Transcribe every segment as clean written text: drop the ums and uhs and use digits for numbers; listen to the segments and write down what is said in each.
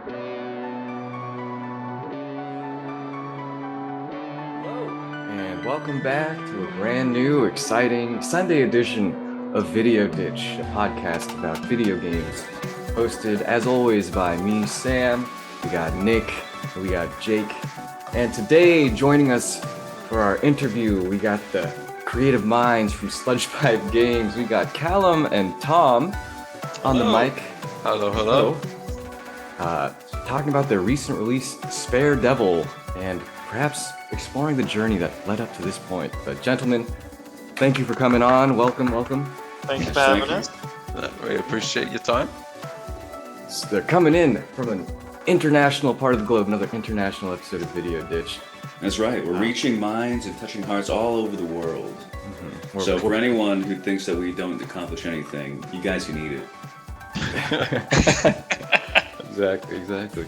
And welcome back to a brand new, exciting Sunday edition of Video Ditch, a podcast about video games, hosted as always by me, Sam. We got Nick, we got Jake, and today joining us for our interview, we got the creative minds from SludgePipe Games. We got Callum and Tom on the mic. Hello. Talking about their recent release, Sparedevil, and perhaps exploring the journey that led up to this point. But gentlemen, thank you for coming on. Welcome. Thanks for having us. We appreciate your time. So they're coming in from an international part of the globe, another international episode of Video Ditch. That's right. We're reaching minds and touching hearts all over the world. Mm-hmm. So for anyone who thinks that we don't accomplish anything, you guys can eat it. Exactly.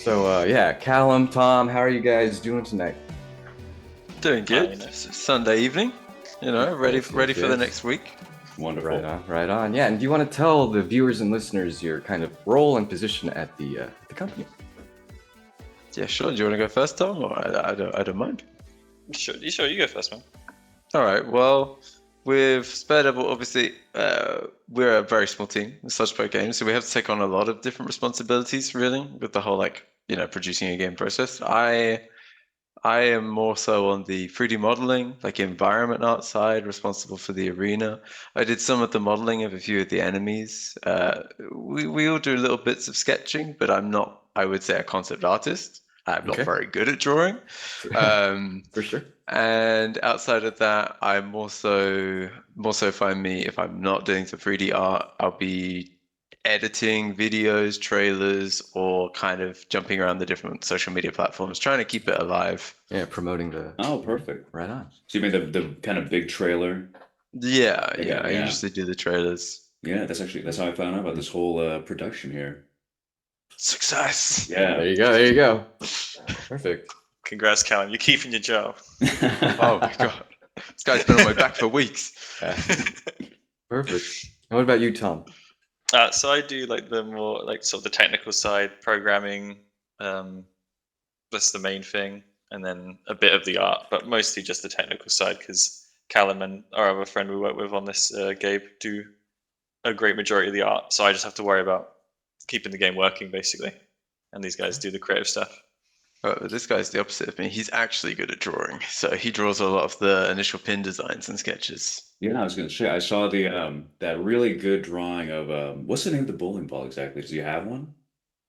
So yeah, Callum, Tom, how are you guys doing tonight? Doing good. It's Sunday evening, ready for the next week. Wonderful. Right on. Yeah, and do you want to tell the viewers and listeners your kind of role and position at the company? Yeah, sure. Do you want to go first, Tom? Or I don't mind. Sure, you go first, man. All right. Well, with Sparedevil, obviously, we're a very small team with SludgePipe Games, so we have to take on a lot of different responsibilities, really, with the whole producing a game process. I am more so on the 3D modeling, environment art side, responsible for the arena. I did some of the modeling of a few of the enemies. We all do little bits of sketching, but I'm not, I would say, a concept artist. I'm not very good at drawing. For sure. And outside of that, I more so find me, if I'm not doing the 3D art, I'll be editing videos, trailers, or kind of jumping around the different social media platforms, trying to keep it alive. Yeah, promoting the... Oh, perfect. Right on. So you made the kind of big trailer? Yeah. I usually do the trailers. Yeah, that's how I found out about this whole production here. Success. Yeah. There you go. Perfect. Congrats, Callum. You're keeping your job. Oh my god. This guy's been on my back for weeks. Perfect. And what about you, Tom? So I do the more sort of the technical side, programming. That's the main thing, and then a bit of the art, but mostly just the technical side because Callum and our other friend we work with on this, Gabe, do a great majority of the art. So I just have to worry about keeping the game working, basically, and these guys do the creative stuff. This guy's the opposite of me. He's actually good at drawing, so he draws a lot of the initial pin designs and sketches. Yeah, I was going to say, I saw the that really good drawing of what's the name of the bowling ball exactly? Do you have one?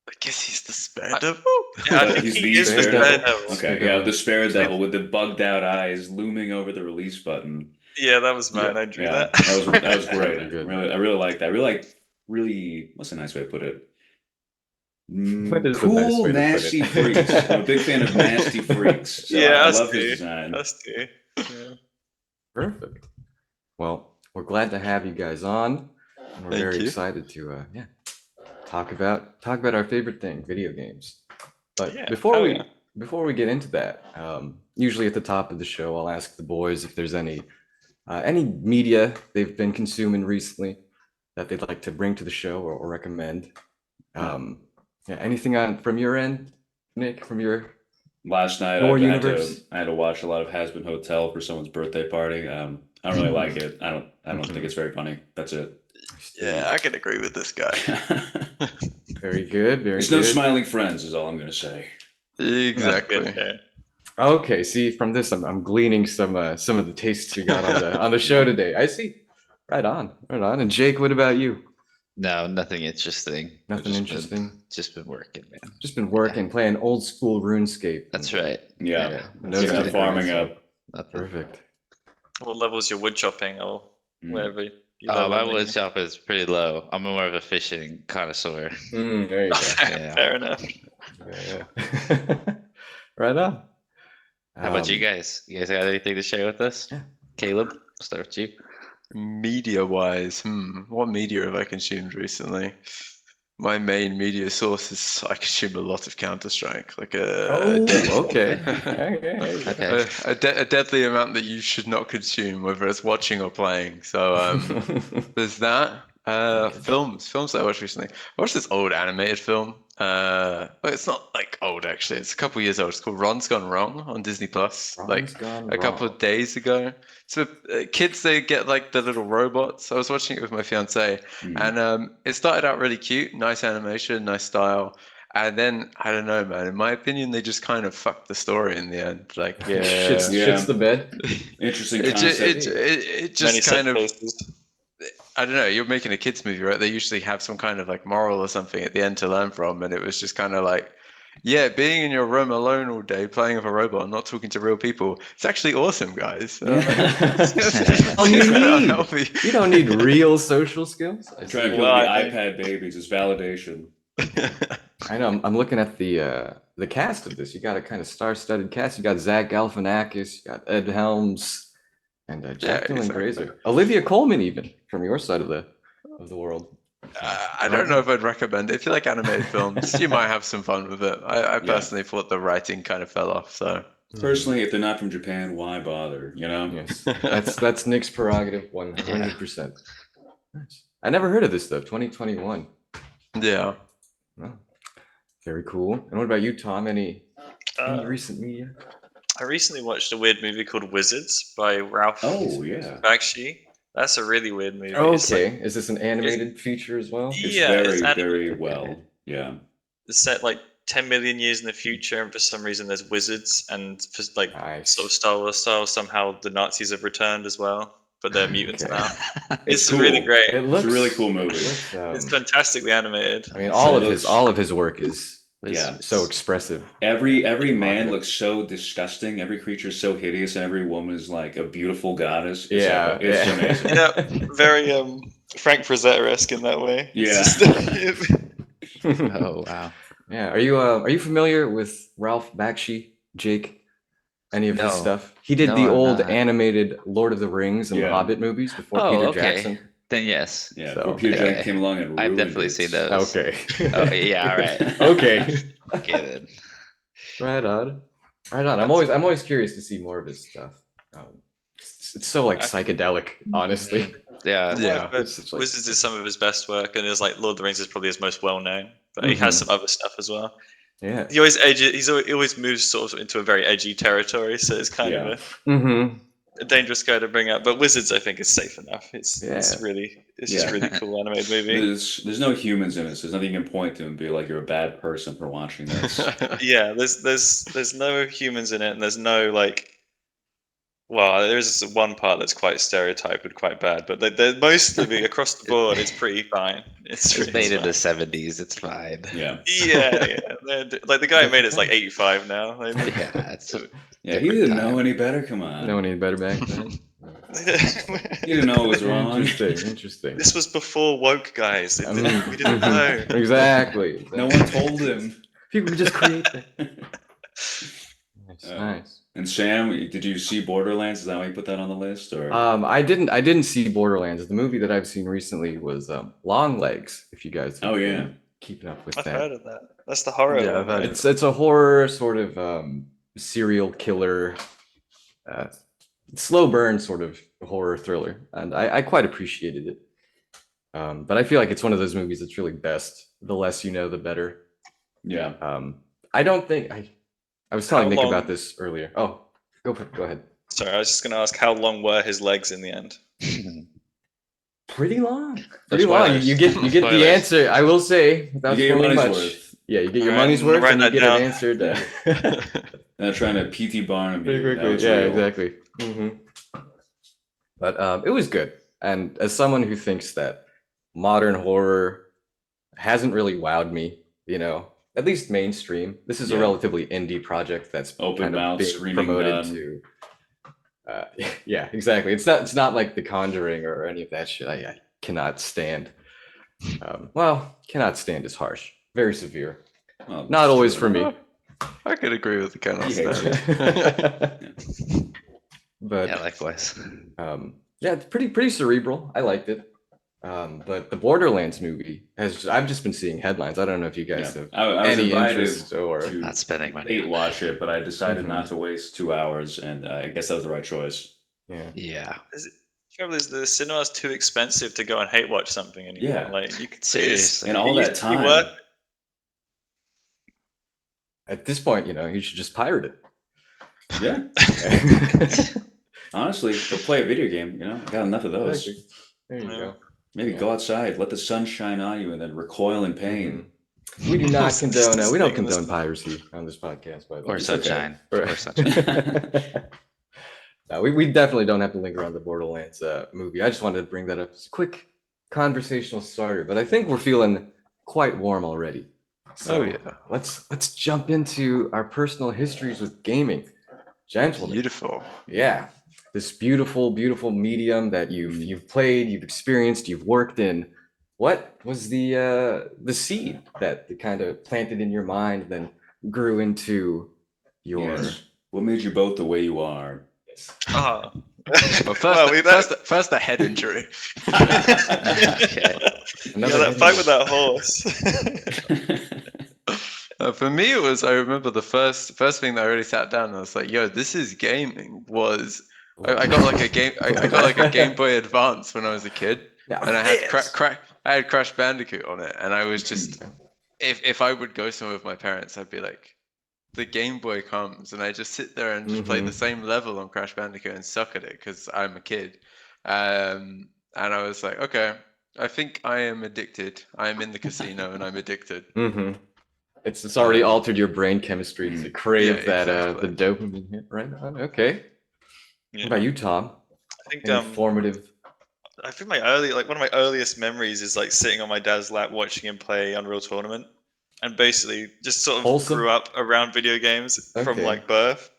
I guess he's the Sparedevil. Yeah, I think he is the Sparedevil. Okay, yeah, the Sparedevil with the bugged out eyes looming over the release button. Yeah, that was mine. I drew that. That was great. I really like that. Really, what's a nice way to put it? Cool, nasty freaks. I'm a big fan of nasty freaks. So yeah, I love his design. Yeah. Perfect. Well, we're glad to have you guys on. And we're very excited to talk about our favorite thing, video games. But before we get into that, usually at the top of the show, I'll ask the boys if there's any media they've been consuming recently that they'd like to bring to the show or recommend. Anything from your end, Nick? From your last night, I had to watch a lot of Has Been Hotel for someone's birthday party. I don't really like it. I don't think it's very funny. That's it. Yeah, I can agree with this guy. Very good. There's no smiling friends, is all I'm going to say. Exactly. Okay. See, from this, I'm gleaning some of the tastes you got on the show today. I see. Right on. And Jake, what about you? No, nothing interesting. Nothing interesting. Just been working, man. Just been working, playing old school RuneScape. That's right. Yeah. Farming up. Perfect. What level is your wood chopping or whatever? My wood chop is pretty low. I'm more of a fishing connoisseur. There you go. Yeah. Fair enough. Yeah. Right on. How about you guys? You guys got anything to share with us? Yeah. Caleb, I'll start with you. Media-wise, what media have I consumed recently? My main media source is I consume a lot of Counter-Strike, okay. a deadly amount that you should not consume, whether it's watching or playing. So there's that. Films that I watched recently. I watched this old animated film. Well, it's not like old actually. It's a couple years old. It's called Ron's Gone Wrong on Disney Plus. Ron's Gone a couple Wrong. of days ago. So kids, they get like the little robots. I was watching it with my fiance, and it started out really cute, nice animation, nice style. And then I don't know, man. In my opinion, they just kind of fucked the story in the end. Like, shits the bed. Interesting it concept. it Many just set kind of. places. I don't know. You're making a kids movie, right? They usually have some kind of like moral or something at the end to learn from, and it was just kind of like, yeah, being in your room alone all day playing with a robot and not talking to real people. It's actually awesome, guys. All you need. You don't need real social skills. Trying to kill Well, the I think- iPad babies is validation. I know. I'm looking at the cast of this. You got a kind of star-studded cast. You got Zach Galifianakis. You got Ed Helms, and Jack Dylan exactly. Grazer. Olivia Colman, even from your side of the world. I don't know if I'd recommend it. If you like animated films, you might have some fun with it. I Yeah. personally thought the writing kind of fell off. So Personally, if they're not from Japan, why bother? You know? Yes, that's Nick's prerogative, 100%. Nice. I never heard of this though. 2021. yeah. Oh, very cool. And what about you, Tom? Any recent media? I recently watched a weird movie called Wizards by Ralph Oh, yeah. Bakshi. That's a really weird movie. It's like- Okay, is this an animated feature as well? It's Yeah, very, it's very well. Yeah. it's set like 10 million years in the future, and for some reason there's wizards, and for like Nice. sort of Star Wars style, somehow the Nazis have returned as well, but they're mutants Okay. now. It's It's really cool. great. It looks a really cool movie. it looks, It's fantastically animated. I mean, So all it of looks- his work is Yeah. so expressive. Every man Positive. looks so disgusting. Every creature is so hideous, and every woman is like a beautiful goddess. It's Yeah, it's yeah. amazing. Yeah, very Frank Frazetta-esque in that way. It's Yeah. just- Oh wow. Yeah, are you familiar with Ralph Bakshi, Jake? Any of his No. stuff? He did No, the I'm old not. animated Lord of the Rings and Yeah. the Hobbit movies before Oh, Peter okay. Jackson. Then yes. Yeah, So, before Peter okay. Jackson came along and I've ruined definitely it. seen those. Okay. Oh yeah, all right. Okay. Okay then. Right on. Right on. I'm always curious to see more of his stuff. It's so like psychedelic, honestly. Yeah. Yeah. But It's just like- Wizards is some of his best work, and it's like Lord of the Rings is probably his most well known, but he has some other stuff as well. Yeah. He always moves sort of into a very edgy territory, so it's kind Yeah. of Mm-hmm. a dangerous guy to bring up. But Wizards, I think, is safe enough. It's just Yeah. a really cool animated movie. There's no humans in it, so there's nothing you can point to and be like, you're a bad person for watching this. Yeah, there's no humans in it, and there's no like. Well, there is one part that's quite stereotyped and quite bad, but they're mostly across the board. It's pretty fine. It's It's made in fine. the 70s. It's fine. Yeah. Yeah. Like the guy who made it's like 85 now. Like, Yeah. It's Yeah, he Different didn't time. know any better. Come on. No any better back then. He didn't know it was wrong. Interesting. This was before woke, guys. I mean, We didn't know. Exactly. No one told him. People just create that. Nice. Nice. And Sam, did you see Borderlands? Is that why you put that on the list? Or I didn't see Borderlands. The movie that I've seen recently was Long Legs. If you guys have Oh, yeah. been keeping up with I've that. heard of that. That's the horror. Yeah, one, I've heard right? It's a horror sort of serial killer, slow burn sort of horror thriller, and I quite appreciated it. But I feel like it's one of those movies that's really best. The less you know, the better. yeah. I don't think I was telling How Nick long- about this earlier. Oh, go ahead. Sorry, I was just going to ask how long were his legs in the end? Pretty long. For Pretty long. spoilers. You get the Spoilers. answer. I will say without You get your spoiling money's much. worth. Yeah, you get your Alright, money's I'm gonna worth, write and you that get down. it answered. They're trying to P.T. Barnum Pretty you. That quickly. was Yeah, real. exactly. But it was good. And as someone who thinks that modern horror hasn't really wowed me, at least mainstream, this is a Yeah. relatively indie project that's Open kind of mouth, being screaming promoted gun. to. Yeah, exactly. It's not like The Conjuring or any of that shit. I cannot stand. Cannot stand is harsh. Very severe. Well, Not always for me. I could agree with the kind of He hates stuff. But yeah, likewise. yeah, it's pretty cerebral. I liked it. But the Borderlands movie I've just been seeing headlines. I don't know if you guys Yeah. have I was any invited interest or to Not spending money. hate watch it, but I decided Mhm. not to waste 2 hours, and I guess that was the right choice. yeah. Yeah. Trouble is the cinema's too expensive to go and hate watch something anymore. Yeah. Like you could Seriously. And all it that used to be worth time. At this point, you should just pirate it. Yeah. Honestly, go play a video game. I got enough of those. There you Yeah. go. Maybe Yeah. go outside, let the sun shine on you, and then recoil in pain. We do not condone. We don't Staying in the condone sun. piracy on this podcast, by the way. Or It's okay. sunshine. Or- Or sunshine. No, we definitely don't have to linger on the Borderlands movie. I just wanted to bring that up as a quick conversational starter, but I think we're feeling quite warm already. So Oh, yeah. let's jump into our personal histories with gaming, gentlemen. Beautiful. Yeah, this beautiful, beautiful medium that you've played, you've experienced, you've worked in. What was the seed that kind of planted in your mind, then grew into your? Yes. What made you both the way you are? Oh. Well, first the head injury. Okay. Another that hidden fight one. with that horse. For me, it was. I remember the first thing that I really sat down and I was like, "Yo, this is gaming." Was I got like a game? I got like a Game Boy Advance when I was a kid, Now and I had this. I had Crash Bandicoot on it, and I was just if I would go somewhere with my parents, I'd be like, the Game Boy comes, and I just sit there and just play the same level on Crash Bandicoot and suck at it because I'm a kid, and I was like, okay, I think I am addicted. I am in the casino and I'm addicted. Mm-hmm. It's already altered your brain chemistry to crave Yeah, that exactly. the dopamine hit right on. Okay. Yeah. What about you, Tom? I think Informative. I think one of my earliest memories is like sitting on my dad's lap watching him play Unreal Tournament, and basically just sort of Wholesome? grew up around video games from Okay. like birth.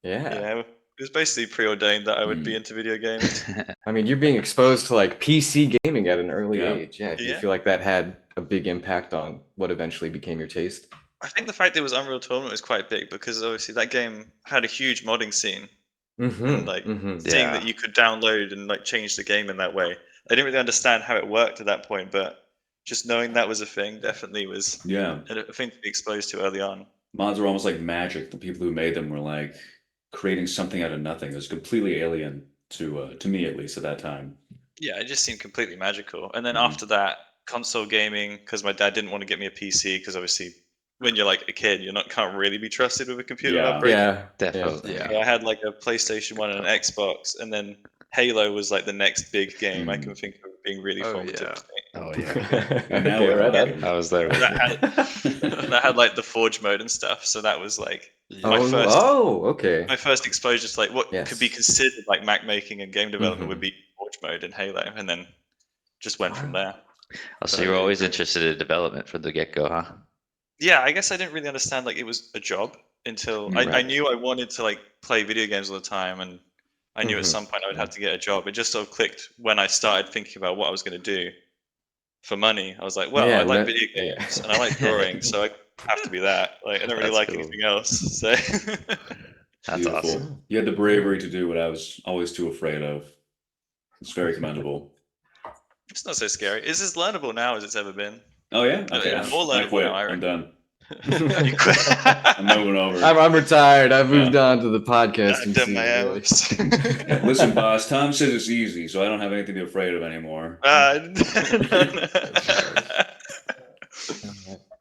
Yeah. Yeah, it was basically preordained that I would be into video games. I mean, you're being exposed to like PC gaming at an early Yeah. age. Yeah. Do you Yeah. feel like that had a big impact on what eventually became your taste? I think the fact that it was Unreal Tournament was quite big because obviously that game had a huge modding scene, and like seeing that you could download and like change the game in that way. I didn't really understand how it worked at that point, but just knowing that was a thing definitely was Yeah. a thing to be exposed to early on. Mods were almost like magic. The people who made them were like creating something out of nothing. It was completely alien to me, at least at that time. Yeah, it just seemed completely magical. And then Mhm. after that, console gaming, because my dad didn't want to get me a PC, because obviously when you're like a kid, can't really be trusted with a computer Yeah. upgrade. Yeah. Definitely. Yeah. So I had like a PlayStation 1 and an Xbox, and then Halo was like the next big game I can think of being really Oh, formative. yeah. to me. Oh yeah. And now Okay, we're right talking. on. I was there. With That had like the Forge mode and stuff, so that was like my Oh, first okay. my first exposure to like what Yes. could be considered like Mac making and game development would Mhm. be Forge mode in Halo, and then just went from there. Oh, so you were always interested in development from the get-go, huh? Yeah, I guess I didn't really understand like it was a job until I Right. knew I wanted to like play video games all the time, and I knew Mhm. at some point I would have to get a job. It just sort of clicked when I started thinking about what I was going to do for money. I was like, well, Yeah, I like that- video yeah. games and I like drawing, so I have to be that. Like, I don't really That's like cool. anything else. So That's Beautiful. awesome. You had the bravery to do what I was always too afraid of. It's very commendable. it's not so scary. It's as learnable now as it's ever been. Oh yeah? Okay. Yeah, more I learnable quit. now, I I'm reckon. done. You quit. I'm moving over. I'm retired. I've moved on to the podcasting I've done my scene, really. hours. Listen, boss, Tom says it's easy, so I don't have anything to be afraid of anymore.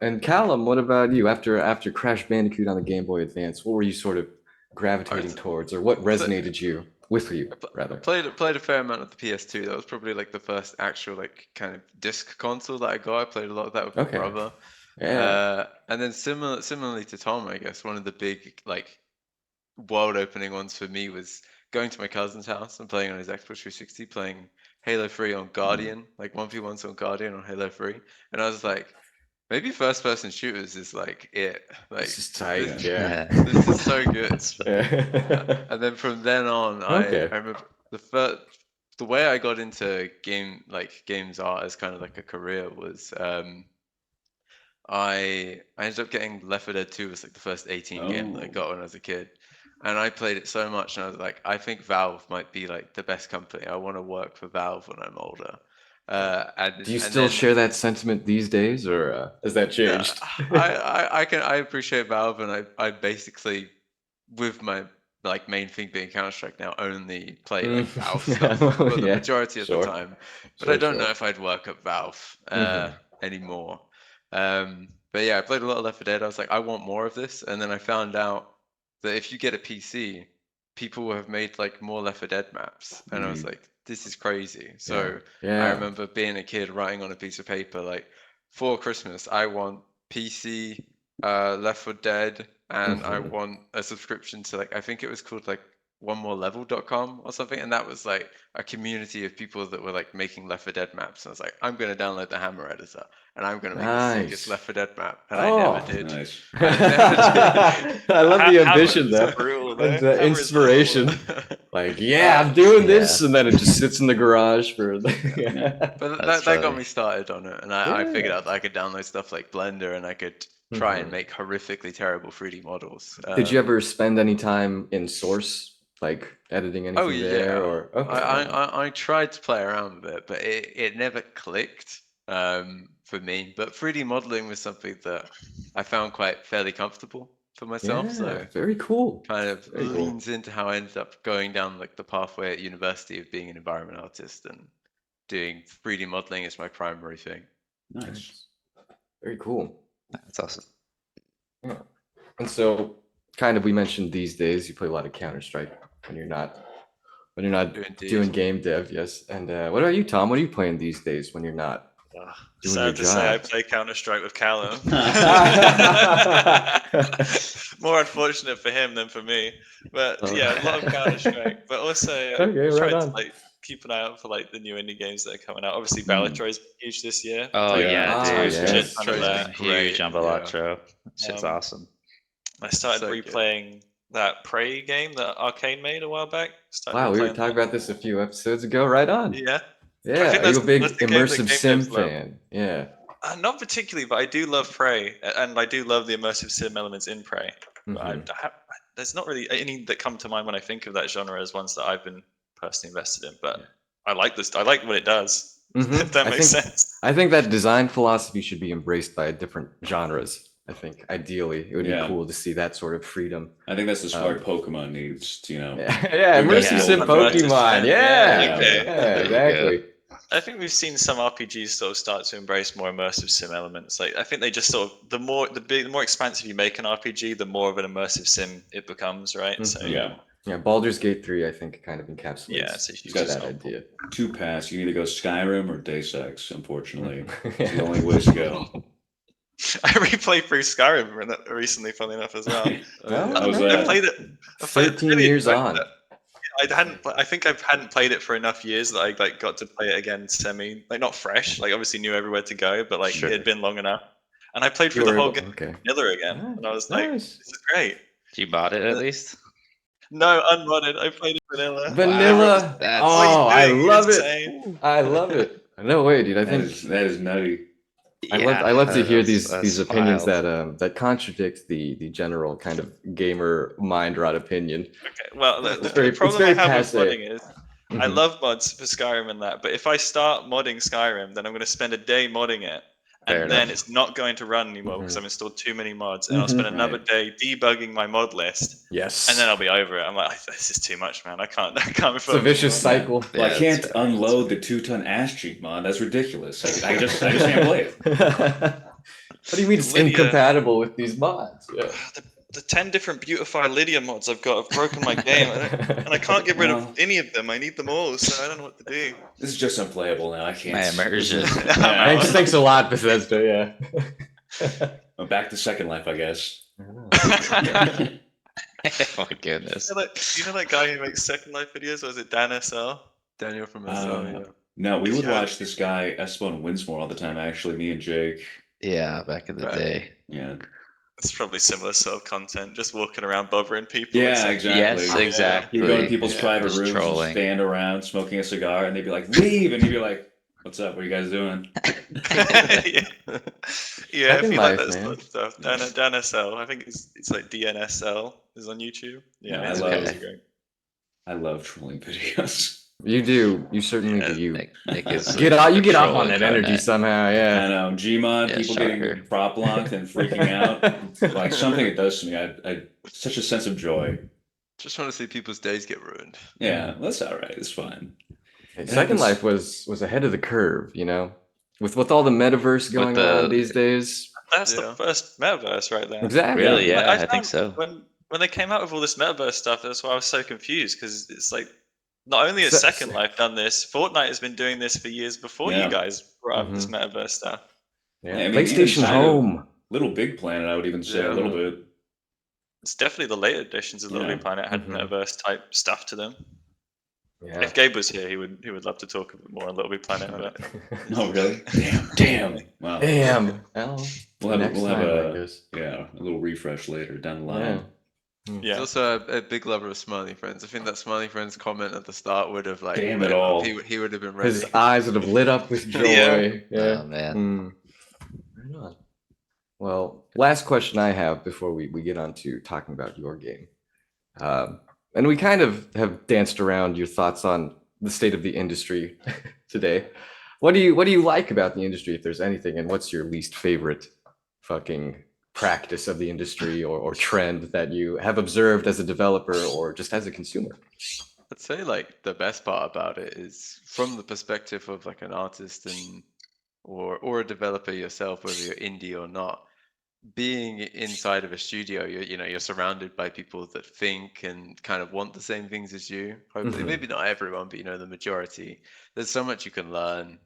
And Callum, what about you? After Crash Bandicoot on the Game Boy Advance, what were you sort of gravitating towards, or what resonated with you, rather? Played a fair amount of the PS2. That was probably like the first actual like kind of disc console that I got. I played a lot of that with my Okay. brother. Yeah. And then similarly to Tom, I guess one of the big like world-opening ones for me was going to my cousin's house and playing on his Xbox 360, playing Halo 3 on Guardian, like 1v1s on Guardian on Halo 3, and I was like, maybe first-person shooters is like it. Like This is tight. this- Yeah. This is so good. Yeah. And then from then on, Okay. I remember the way I got into games art as kind of like a career was I ended up getting Left 4 Dead 2 was like the first 18 game that I Oh. got when I was a kid. And I played it so much and I was like, I think Valve might be like the best company. I want to work for Valve when I'm older. Do you still share that sentiment these days, or has that changed? I appreciate Valve, and I basically with my like main thing being Counter-Strike now, only play like Valve stuff for the majority of the time. But I don't know if I'd work at Valve anymore. But yeah, I played a lot of Left 4 Dead. I was like, I want more of this, and then I found out that if you get a PC, people have made like more Left 4 Dead maps, and I was like, this is crazy. So I remember being a kid writing on a piece of paper like, for Christmas, I want PC, Left 4 Dead, and I want a subscription to like, I think it was called like oneMoreLevel.com or something, and that was like a community of people that were like making Left 4 Dead maps. And I was like, I'm gonna download the Hammer editor and I'm gonna make the sickest Left 4 Dead map, and I never did. Nice. I love the ambition though, and the inspiration. Like, I'm doing this, and then it just sits in the garage for. But that got me started on it, and I figured out that I could download stuff like Blender, and I could try and make horrifically terrible 3D models. Did you ever spend any time in Source, like editing anything there? Or I tried to play around with it, but it never clicked for me. But 3D modeling was something that I found quite fairly comfortable for myself. So very cool. Kind of leans into how I ended up going down like the pathway at university of being an environment artist and doing 3D modeling as my primary thing. Nice. Very cool. That's awesome. Yeah. And so, kind of, we mentioned these days you play a lot of Counter-Strike when you're not doing game dev. Yes. And what about you, Tom? What are you playing these days when you're not doing your Sad to job? say, I play Counter-Strike with Callum. More unfortunate for him than for me. But yeah, a lot of Counter-Strike. But also, I try to like keep an eye out for like the new indie games that are coming out. Obviously, Balatro is huge this year. Oh dude, huge on Balatro. Shit's awesome. I started replaying that Prey game that Arcane made a while back. Wow, we were talking about this a few episodes ago. Right on. Yeah. Yeah, are you a big immersive sim fan? Yeah. Not particularly, but I do love Prey, and I do love the immersive sim elements in Prey. There's not really any that come to mind when I think of that genre as ones that I've been personally invested in. But I like this. I like what it does. If that makes sense. I think that design philosophy should be embraced by different genres. I think ideally it would be cool to see that sort of freedom. I think that's the spark Pokemon needs. Immersive sim Pokemon. Yeah, exactly. I think we've seen some RPGs sort of start to embrace more immersive sim elements. Like I think they just sort of the more expansive you make an RPG, the more of an immersive sim it becomes, right? So Baldur's Gate 3, I think, kind of encapsulates. It's that idea. Two paths. You either go Skyrim or Deus Ex. Unfortunately, it's the only way to go. I replayed through Skyrim recently, funnily enough, as well. I played it. 13 years on. I think I hadn't played it for enough years that I like got to play it again not fresh. Like obviously knew everywhere to go, but like it had been long enough. And I played through the whole game vanilla again, and I was like, "This is great." You bought it at least? No, unmodded. I played it vanilla. Vanilla. I love it. I love it. No way, dude. I think that is nutty. I love to hear these opinions that contradict the general kind of gamer mind rot opinion. Okay, well, the problem I have with modding is I love mods for Skyrim and that, but if I start modding Skyrim, then I'm going to spend a day modding it, and then it's not going to run anymore because I've installed too many mods, and I'll spend another day debugging my mod list. Yes. And then I'll be over it. I'm like, this is too much, man. I can't. It's a vicious cycle. Well, I can't unload the 2-ton ass cheek mod. That's ridiculous. I just can't play it. What do you mean it's incompatible with these mods? Yeah. The 10 different Beautify Lydia mods I've got have broken my game, and I can't get rid of any of them. I need them all, so I don't know what to do. This is just unplayable now. I can't. My immersion. Thanks a lot, Bethesda. Yeah. I'm back to Second Life, I guess. Oh my goodness. You know that guy who makes Second Life videos, or is it Dan SL? Daniel from SL, No, we would watch this guy, Esteban Winsmore, all the time, actually, me and Jake. Yeah, back in the day. Yeah. It's probably similar sort of content, just walking around bothering people. Yeah, exactly. Yes, exactly. You go to people's private rooms and stand around smoking a cigar, and they'd be like, leave! And you'd be like, what's up? What are you guys doing? Yeah, if you like that sort of stuff. Dan SL, I think it's like DNSL is on YouTube. Yeah, I love trolling videos. You do. You certainly do. You Nick is get off on that energy somehow. Yeah. I know. Gmod, people getting prop locked and freaking out. Like something it does to me. I such a sense of joy. Just want to see people's days get ruined. Yeah, that's all right. It's fine. Hey, Second Life was ahead of the curve, you know, with all the metaverse going on these days. That's the Yeah. first metaverse right there. Exactly. Really? Yeah, I think found so. When they came out with all this metaverse stuff, that's why I was so confused, because it's like not only has So- Second Life done this, Fortnite has been doing this for years before you Yeah. guys brought up this Mhm. metaverse stuff. Yeah. Yeah, I mean, even PlayStation kind of Home. Little Big Planet, I would even say a Yeah. little bit. It's definitely the later editions of Little Yeah. Big Planet had Mhm. metaverse type stuff to them. Yeah. If Gabe was here, he would love to talk a bit more on Little Big Planet, but Oh, really? Damn. Wow. Damn. Well, We'll have I guess. a little refresh later down the line. Yeah. He's yeah. also a big lover of Smiley Friends. I think that Smiley Friends comment at the start would have like Damn lit it him up. all. He would have been ready. His eyes would have lit up with joy. Yeah. Yeah. Oh man. Right on. Well, last question I have before we get on to talking about your game. And we kind of have danced around your thoughts on the state of the industry today. What do you like about the industry, if there's anything, and what's your least favorite fucking practice of the industry or trend that you have observed as a developer or just as a consumer? I'd say like the best part about it is from the perspective of like an artist and or a developer yourself, whether you're indie or not. Being inside of a studio, you're surrounded by people that think and kind of want the same things as you. Hopefully, Mhm. maybe not everyone, but the majority. There's so much you can learn.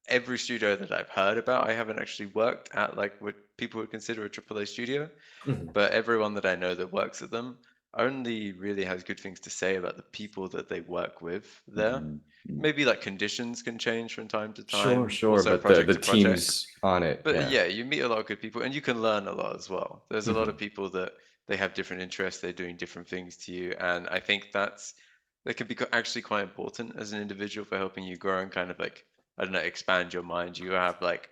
Every studio that I've heard about, I haven't actually worked at like what people would consider a AAA studio, Mhm. but everyone that I know that works at them only really has good things to say about the people that they work with there. Mhm. Maybe like conditions can change from time to Sure, time, sure, also but project the to project. teams on it, But yeah. yeah, you meet a lot of good people and you can learn a lot as well. There's a lot Mhm. of people that they have different interests, they're doing different things to you. And I think that can be actually quite important as an individual for helping you grow and kind of like, I don't know, expand your mind. You have like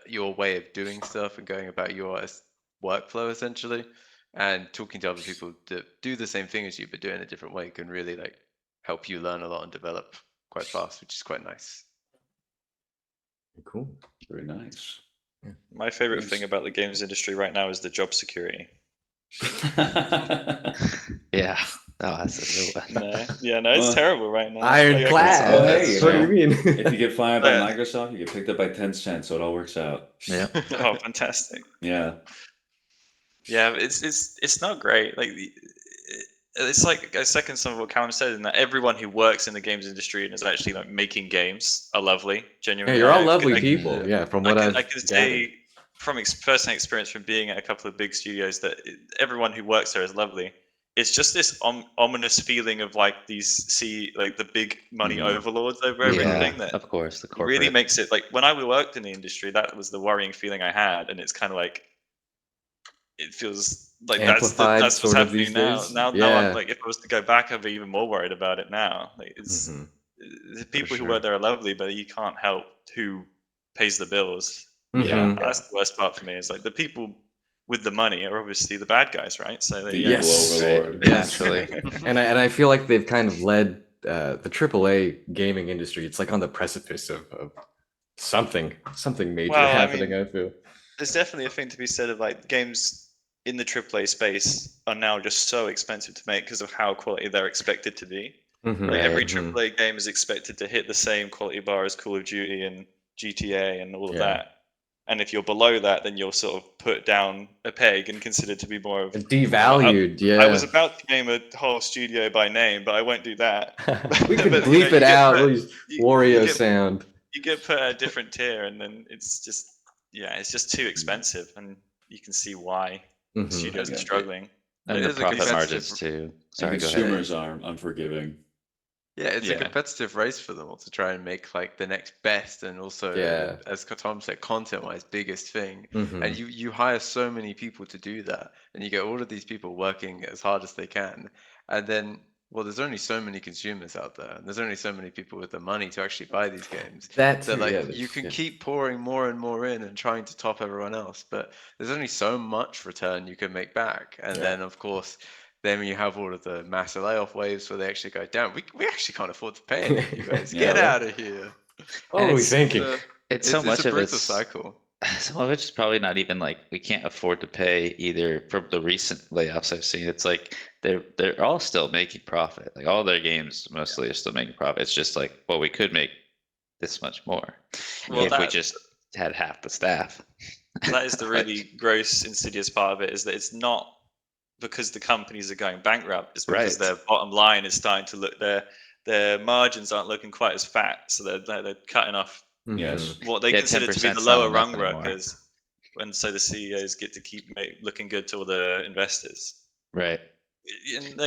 your way of doing stuff and going about your workflow essentially. And talking to other people that do the same thing as you, but do it in a different way can really like help you learn a lot and develop quite fast, which is quite nice. Cool. Very nice. My favorite Nice. thing about the games industry right now is the job security. Yeah. Oh, that's a good one. No, yeah, no, it's Well, terrible right now. Ironclad. Well, hey, What do you mean? if you get fired by Yeah. Microsoft, you get picked up by Tencent, so it all works out. Yeah. Oh, fantastic. Yeah. Yeah, it's not great. Like it's like I second some of what Callum said, in that everyone who works in the games industry and is actually like making games are lovely. Yeah, Genuinely, you're all I- lovely I- people. Yeah, from I what can, I've I can gathered. say from personal experience from being at a couple of big studios that everyone who works there is lovely. It's just this ominous feeling of like like the big money Mhm. overlords over Yeah. everything that Of course, the really corporate. makes it like when I worked in the industry, that was the worrying feeling I had, and it's kind of like it feels like Amplified that's what's sort of these happening now. days. Now I'm Yeah. like, if I was to go back, I'd be even more worried about it now. Like Mhm. the people who sure. work there are lovely, but you can't help who pays the bills. Mhm. That's the worst part for me. Is like the people with the money are obviously the bad guys, right? So The they, Yes. evil overlord. Yes. Naturally. And I feel like they've kind of led the AAA gaming industry. It's like on the precipice of something major Well, I happening. mean, I feel. there's definitely a thing to be said of like games in the AAA space are now just so expensive to make because of how quality they're expected to be. Mhm. Like every Mhm. AAA game is expected to hit the same quality bar as Call of Duty and GTA and all of Yeah. that. And if you're below that, then you're sort of put down a peg and considered to be more of. Devalued. I was Yeah. about to name a whole studio by name, but I won't do that. We could But, bleep you it get out. put- Please. you Wario get- sound. You get put at a different tier, and then it's just it's just too expensive, and you can see why Mhm. studios Okay. are struggling. And It the is a profit competitive- margins too. And Sorry, go ahead. consumers are unforgiving. Yeah, it's a Yeah. competitive race for them all to try and make like the next best and also, Yeah. as Tom said, content-wise, biggest thing. Mhm. And you hire so many people to do that, and you get all of these people working as hard as they can, and then there's only so many consumers out there, and there's only so many people with the money to actually buy these games. That That too. like Yeah. you can yeah. keep pouring more and more in and trying to top everyone else, but there's only so much return you can make back. And Yeah. then of course, then you have all of the massive layoff waves where they actually go, damn, we actually can't afford to pay any of you guys. Get Yeah. out of here. What were we it's- thinking? So It's so it's much a of brutal it's cycle. some of it's probably not even like we can't afford to pay either. From the recent layoffs I've seen, it's like they're all still making profit. Like all their games mostly are still making profit. It's just like, well, we could make this much more Well, if we just had half the staff. that is the really gross, insidious part of it, is that it's not because the companies are going bankrupt. It's because Right. their bottom line is starting to look, their margins aren't looking quite as fat, so they're cutting off Yes. what they Yeah, consider to be 10% the 's not lower enough rung anymore. workers, and so the CEOs get to keep looking good to all the investors. Right. And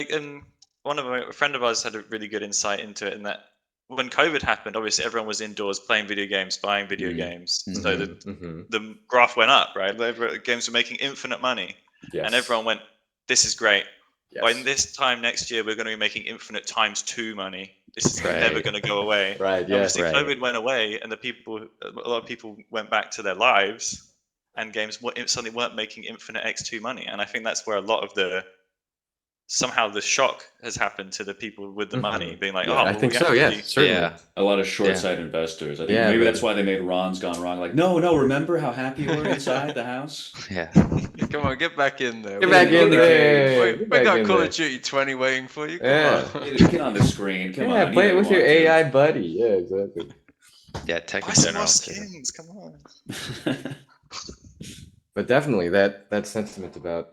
a friend of ours had a really good insight into it, in that when COVID happened, obviously everyone was indoors playing video games, buying video games, so the graph went up, right? The games were making infinite money, Yes. and everyone went, "This is great." Yes. By this time next year, we're going to be making infinite times 2 money. This is never Right. going to go away. Right. Yes. Obviously, Right. COVID went away, and a lot of people went back to their lives, and games suddenly weren't making infinite X2 money. And I think that's where a lot of somehow the shock has happened to the people with the money, being like, Yeah, "Oh, I well, think we so. Yeah. actually." Certainly. Yeah. A lot of short-sighted investors. I think Yeah, maybe that's why they made Ron's Gone Wrong. Like, no, remember how happy you were inside the house? Yeah. Come on, get back in there. Get back in there. We Get back got in Call there. of Duty 20 waiting for you. Come Yeah. on. Get on the screen. Come Yeah, on. play you it know with you your want to. AI buddy. Yeah, exactly. Yeah, tech Buy in some more general. too. skins. Come on. But definitely that sentiment about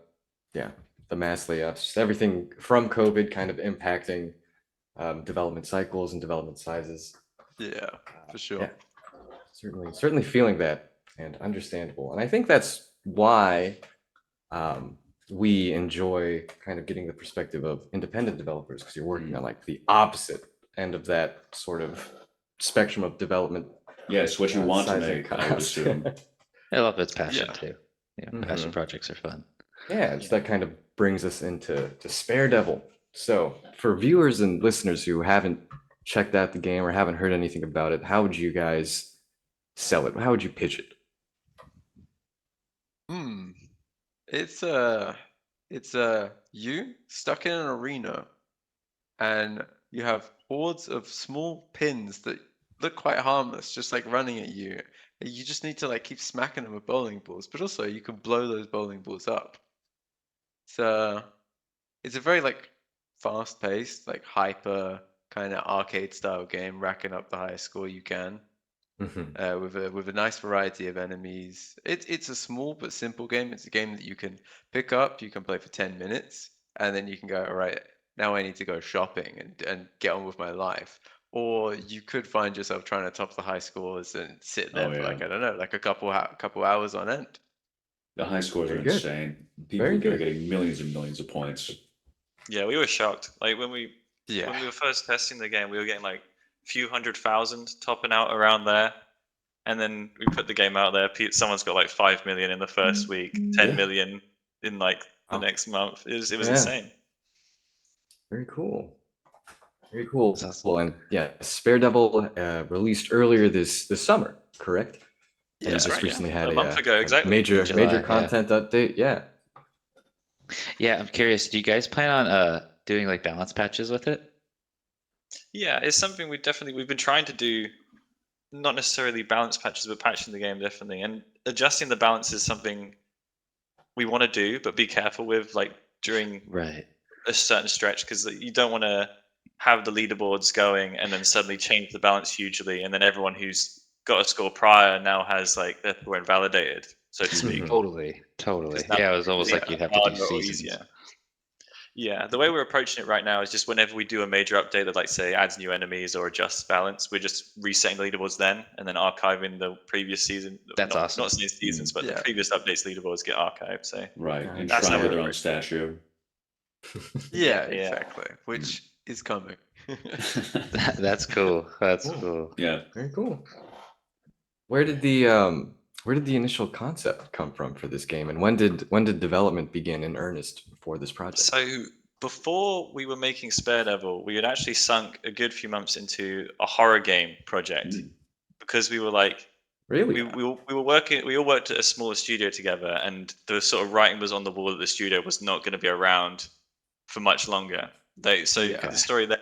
the mass layoffs, just everything from COVID kind of impacting development cycles and development sizes. Yeah, for sure. Yeah, certainly feeling that, and understandable. And I think that's why we enjoy kind of getting the perspective of independent developers, because you're working on like the opposite end of that sort of spectrum of development. Yes, what you want to size and make, I would cost. assume. I love its passion Yeah. too. Yeah, passion projects are fun. Yeah, so that kind of brings us into Sparedevil. So for viewers and listeners who haven't checked out the game or haven't heard anything about it, how would you guys sell it? How would you pitch it? It's you stuck in an arena, and you have hordes of small pins that look quite harmless, just like running at you. You just need to like keep smacking them with bowling balls, but also you can blow those bowling balls up. So it's a very like fast-paced, like hyper kind of arcade style game, racking up the highest score you can. With a nice variety of enemies. It's a small but simple game. It's a game that you can pick up, you can play for 10 minutes, and then you can go, all right, now I need to go shopping and get on with my life. Or you could find yourself trying to top the high scores and sit there for like, I don't know, like a couple hours on end. The high scores are Very good. insane. People Very are good. getting millions and millions of points. Yeah, we were shocked. Like when we Yeah. were first testing the game, we were getting like a few 100,000 topping out around there. And then we put the game out there. Someone's got like 5 million in the first week, 10 million in like the next month. It was insane. Very cool. Very cool. That's awesome. Well, and yeah, Sparedevil released earlier this summer, correct? Yeah, And that's just right, recently yeah. had A month ago, a exactly. major July, yeah. content update. Yeah. Yeah, I'm curious. Do you guys plan on doing like balance patches with it? Yeah, it's something we've been trying to do. Not necessarily balance patches, but patching the game definitely. And adjusting the balance is something we want to do, but be careful with, like during Right. a certain stretch, because you don't want to have the leaderboards going and then suddenly change the balance hugely, and then everyone who's got a score prior now has like their score invalidated, so to speak. Totally. Yeah, it was almost like you'd have to do Harder or seasons. easier. Yeah, the way we're approaching it right now is just whenever we do a major update that, like, say, adds new enemies or adjusts balance, we're just resetting the leaderboards then, and then archiving the previous season. That's not, awesome. Not seasons, but the Yeah. previous updates leaderboards get archived. So Right. Yeah, And that's shrine how with we're their own approaching it. statue. Yeah, Yeah. exactly. Which is coming. That's cool. That's cool. Yeah. Very cool. Where did the initial concept come from for this game, and when did development begin in earnest for this project? So before we were making Sparedevil, we had actually sunk a good few months into a horror game project, because we were like, Really? we all worked at a smaller studio together, and the sort of writing was on the wall that the studio was not going to be around for much longer. The story that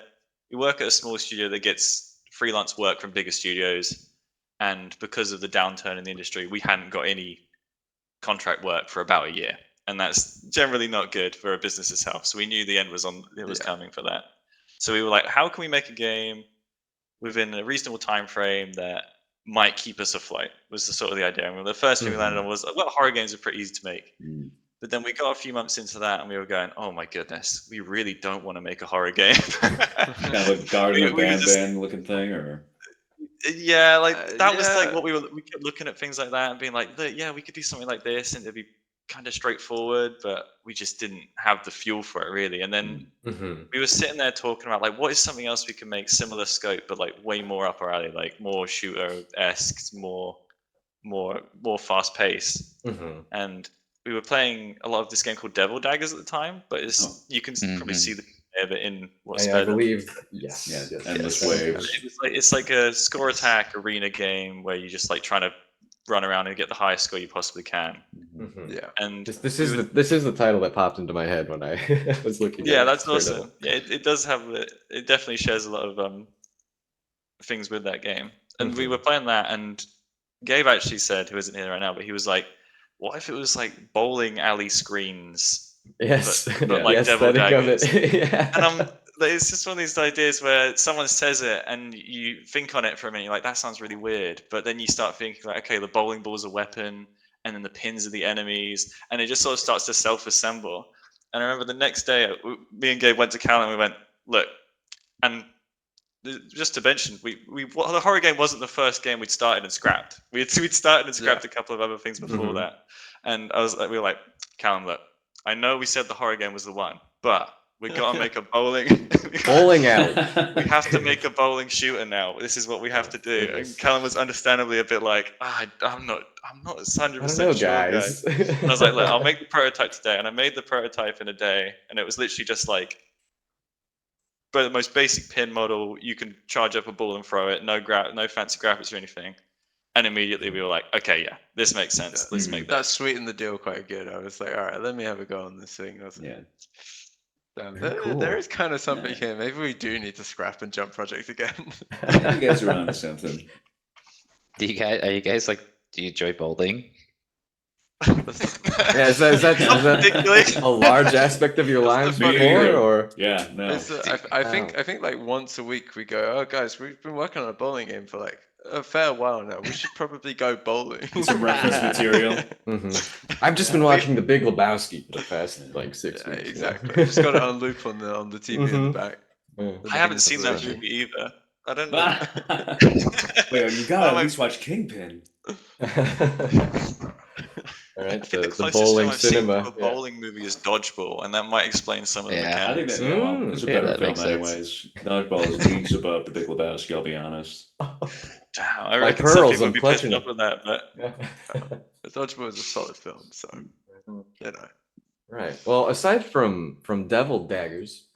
we work at a small studio that gets freelance work from bigger studios, and because of the downturn in the industry, we hadn't got any contract work for about a year, and that's generally not good for a business itself. So we knew the end was coming for that. So we were like, how can we make a game within a reasonable time frame that might keep us afloat? Was the sort of the idea. And the first thing we landed on was, well, horror games are pretty easy to make. But then we got a few months into that, and we were going, "Oh my goodness, we really don't want to make a horror game." Kind of a Garden of Banban looking thing, or yeah, like that was like what we kept looking at things like that and being like, yeah, we could do something like this, and it'd be kind of straightforward, but we just didn't have the fuel for it really. And then we were sitting there talking about like, what is something else we can make similar scope, but like way more up our alley, like more shooter-esque, more fast pace, and we were playing a lot of this game called Devil Daggers at the time, but you can probably see the of it in what's I believe yes. Endless Waves. It's like a score attack arena game where you're just like trying to run around and get the highest score you possibly can. Yeah, and this is the title that popped into my head when I was looking. Yeah, that's awesome. Yeah, it does have it definitely shares a lot of things with that game. And we were playing that, and Gabe actually said, who isn't here right now, but he was like, what if it was like bowling alley screens? Yes, but like Devil Daggers. Yeah. And it's just one of these ideas where someone says it and you think on it for a minute, you're like, that sounds really weird. But then you start thinking like, okay, the bowling ball is a weapon, and then the pins are the enemies, and it just sort of starts to self-assemble. And I remember the next day, me and Gabe went to Cal and we went, look, and just to mention, the horror game wasn't the first game we'd started and scrapped. We'd started and scrapped a couple of other things before that. And we were like, Callum, look, I know we said the horror game was the one, but we got to make a bowling alley. We have to make a bowling shooter now. This is what we have to do. And Callum was understandably a bit like, I'm not 100% sure, guys. And I was like, look, I'll make the prototype today. And I made the prototype in a day, and it was literally just like, but the most basic pin model, you can charge up a ball and throw it, no fancy graphics or anything. And immediately we were like, okay, yeah, this makes sense. Let's make that. That sweetened the deal quite good. I was like, all right, let me have a go on this thing. Damn, there is kind of something here. Maybe we do need to scrap and jump project again. I guess around to something. Do you enjoy bowling? Yeah, is that a large aspect of your lives before, or I think like once a week we go, oh guys, we've been working on a bowling game for like a fair while now. We should probably go bowling. Some reference material. I've just been watching The Big Lebowski for the past like 6 weeks. Exactly. Just got it on loop on the TV in the back. I haven't seen that movie either. I don't know. Wait, you gotta at least watch Kingpin. All right, the the bowling cinema. A bowling movie is Dodgeball, and that might explain some of the mechanics. I think it's a better film anyways. Dodgeball is leagues above The Big Lebowski, I'll be honest. Damn, I reckon some people would be pissed up with that, but Dodgeball is a solid film, so Right. Well, aside from Devil Daggers,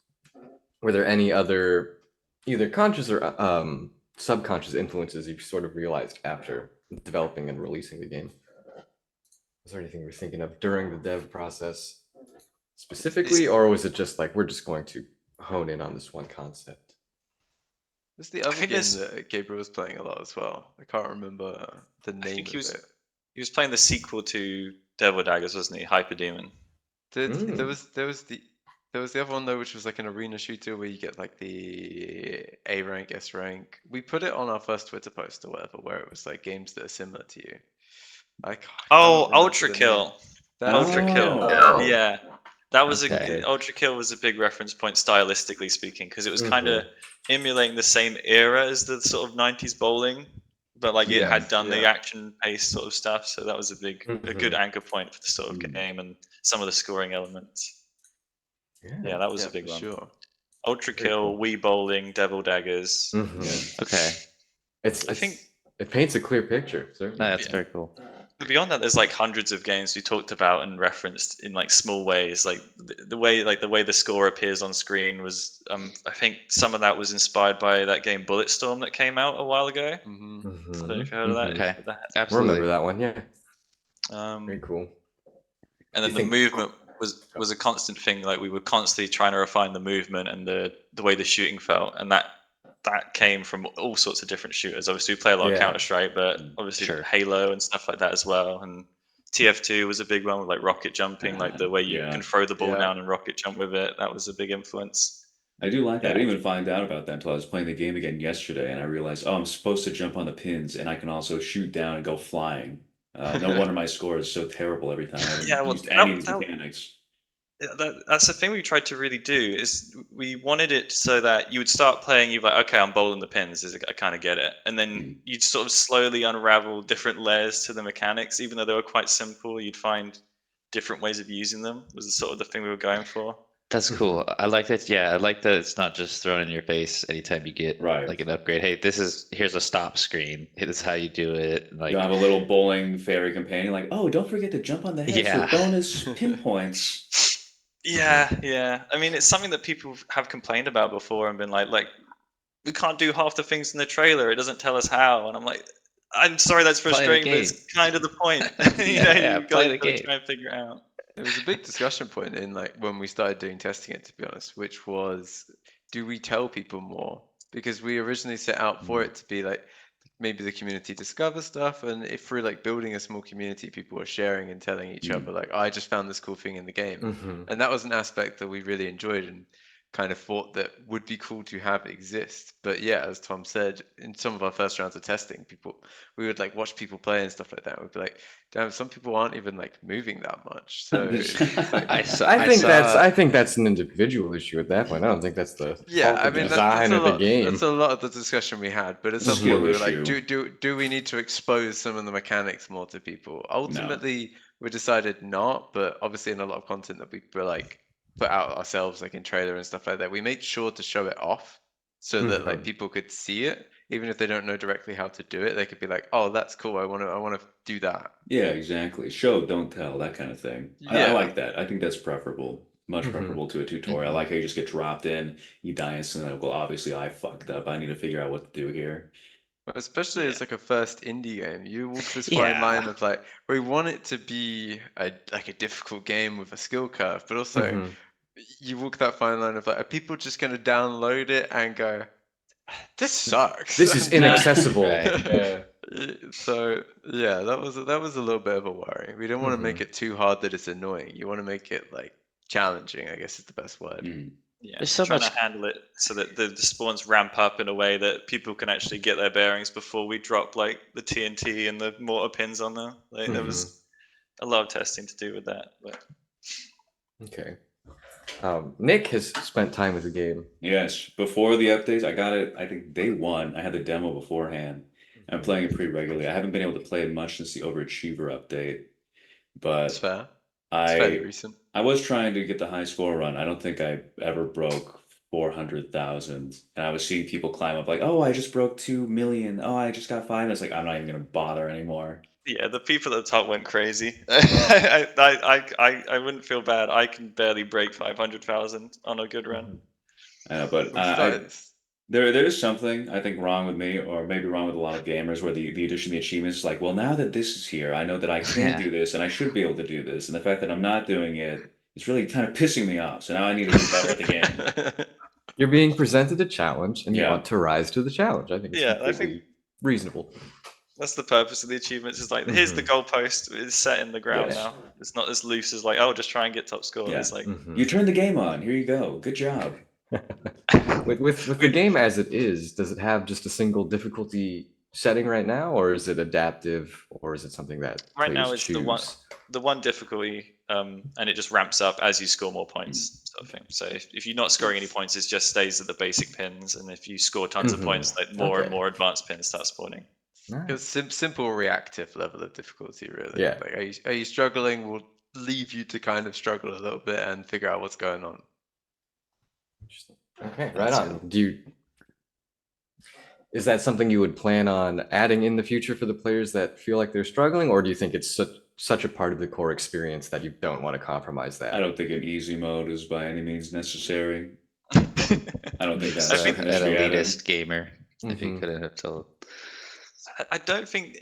were there any other either conscious or subconscious influences you sort of realized after developing and releasing the game? Was there anything you were thinking of during the dev process specifically, or was it just like, we're just going to hone in on this one concept? There's the other game that Gabriel was playing a lot as well. I can't remember the name of it. He was playing the sequel to Devil Daggers, wasn't he? Hyperdemon. There was the other one though, which was like an arena shooter where you get like the A rank, S rank. We put it on our first Twitter post or whatever, where it was like games that are similar to you. Ultra Kill. Ultra Kill. Yeah, that was Ultra Kill was a big reference point stylistically speaking, because it was kind of emulating the same era as the sort of 90s bowling, but like it had done the action paced sort of stuff. So that was a good anchor point for the sort of game and some of the scoring elements. Yeah, that was a big one. Sure. Ultra Kill, Wii Bowling, Devil Daggers. Okay. I think it paints a clear picture. Certainly. No, that's very cool. But beyond that, there's like hundreds of games we talked about and referenced in like small ways. Like the way the score appears on screen was, I think some of that was inspired by that game Bulletstorm that came out a while ago. I don't know if you heard of that. Okay. I remember that one. Yeah. Very cool. And then the movement was a constant thing. Like we were constantly trying to refine the movement and the way the shooting felt, and that that came from all sorts of different shooters. Obviously, we play a lot of Yeah. Counter-Strike, but obviously Sure. Halo and stuff like that as well. And TF2 was a big one with like rocket jumping, like the way you Yeah. can throw the ball Yeah. down and rocket jump with it. That was a big influence. I do like that. I Yeah. didn't even find out about that until I was playing the game again yesterday, and I realized, oh, I'm supposed to jump on the pins, and I can also shoot down and go flying. No wonder my score is so terrible every time. I haven't Yeah, well, used any of these that mechanics. Yeah, that's the thing we tried to really do is we wanted it so that you would start playing, you're like, okay, I'm bowling the pins, I kind of get it, and then Mm. you'd sort of slowly unravel different layers to the mechanics, even though they were quite simple. You'd find different ways of using them. Was sort of the thing we were going for. That's cool. I like that. Yeah, I like that it's not just thrown in your face anytime you get Right. like an upgrade. Hey, here's a stop screen. This is how you do it. Like, You'll have a little bowling fairy companion, like, oh, don't forget to jump on the head Yeah. for bonus pinpoints. Yeah. I mean, it's something that people have complained about before and been like we can't do half the things in the trailer. It doesn't tell us how, and I'm like, I'm sorry, that's Play the frustrating, but game. it's kind of the point. Yeah, You've play got the to game. try and figure it out. It was a big discussion point in like when we started doing testing it, to be honest, which was, do we tell people more? Because we originally set out for it to be like maybe the community discover stuff, and if through like building a small community, people were sharing and telling each other like, I just found this cool thing in the game, Mhm. and that was an aspect that we really enjoyed and kind of thought that would be cool to have exist. But yeah, as Tom said, in some of our first rounds of testing, we would like watch people play and stuff like that. We'd be like, damn, some people aren't even like moving that much. So it's like, I think that's an individual issue at that point. I don't think that's the yeah, fault I of mean design of the game. that's a lot of the discussion we had. But at some Skill point we were like, issue. do we need to expose some of the mechanics more to people? Ultimately, we decided not. But obviously, in a lot of content that we were like put out ourselves, like in trailer and stuff like that, we made sure to show it off so that like Mhm. people could see it, even if they don't know directly how to do it. They could be like, oh, that's cool. I want to do that. Yeah, exactly. Show, don't tell, that kind of thing. I Yeah. like that. I think that's preferable. Much Mhm. preferable to a tutorial. I like how you just get dropped in, you die instantly. Well, obviously I fucked up. I need to figure out what to do here. Especially as like a first indie game, you walk this Yeah. fine line of like, we want it to be like a difficult game with a skill curve, but also Mhm. you walk that fine line of like, are people just going to download it and go, this sucks? This is inaccessible. Right. Yeah. So yeah, that was a little bit of a worry. We don't want to make Mhm. it too hard that it's annoying. You want to make it like challenging, I guess is the best word. Mm. Yeah, There's so trying much- to handle it so that the spawns ramp up in a way that people can actually get their bearings before we drop like the TNT and the mortar pins on them. Like there was a lot of testing to do with that. But Okay. Nick has spent time with the game. Yes. Before the updates, I got it, I think day one. I had the demo beforehand. I'm playing it pretty regularly. I haven't been able to play it much since the Overachiever update. It's But fair. It's fairly I recent. I was trying to get the high score run. I don't think I ever broke 400,000. And I was seeing people climb up like, oh, I just broke 2 million. Oh, I just got 5. And it's like, I'm not even going to bother anymore. yeah, the people at the top went crazy. I wouldn't feel bad. I can barely break 500,000 on a good run. I know, but We started. there is something I think wrong with me, or maybe wrong with a lot of gamers, where the addition of the achievements is like, well, now that this is here, I know that I can Yeah. do this, and I should be able to do this. And the fact that I'm not doing it is really kind of pissing me off. So now I need to do better at the game. You're being presented a challenge, and you Yeah. want to rise to the challenge. I think it's Yeah, I completely reasonable. That's the purpose of the achievements. Is like, here's the goalpost. It's set in the ground Yes. now. It's not as loose as like, oh, just try and get top score. Yeah. It's like, Mhm. You turned the game on. Here you go. Good job. With the game as it is, does it have just a single difficulty setting right now, or is it adaptive, or is it something that right now players it's choose? the one difficulty, and it just ramps up as you score more points, sort of thing. So if you're not scoring any points, it just stays at the basic pins, and if you score tons of points, like more and Okay. more advanced pins start spawning. It's simple reactive level of difficulty, really. Yeah. Like, are you struggling? We'll leave you to kind of struggle a little bit and figure out what's going on. Interesting. Okay, right on. Is that something you would plan on adding in the future for the players that feel like they're struggling, or do you think it's such a part of the core experience that you don't want to compromise that? I don't think an easy mode is by any means necessary. I don't think that's I think something An that should be added. elitist gamer, if you Mhm. couldn't have told. I don't think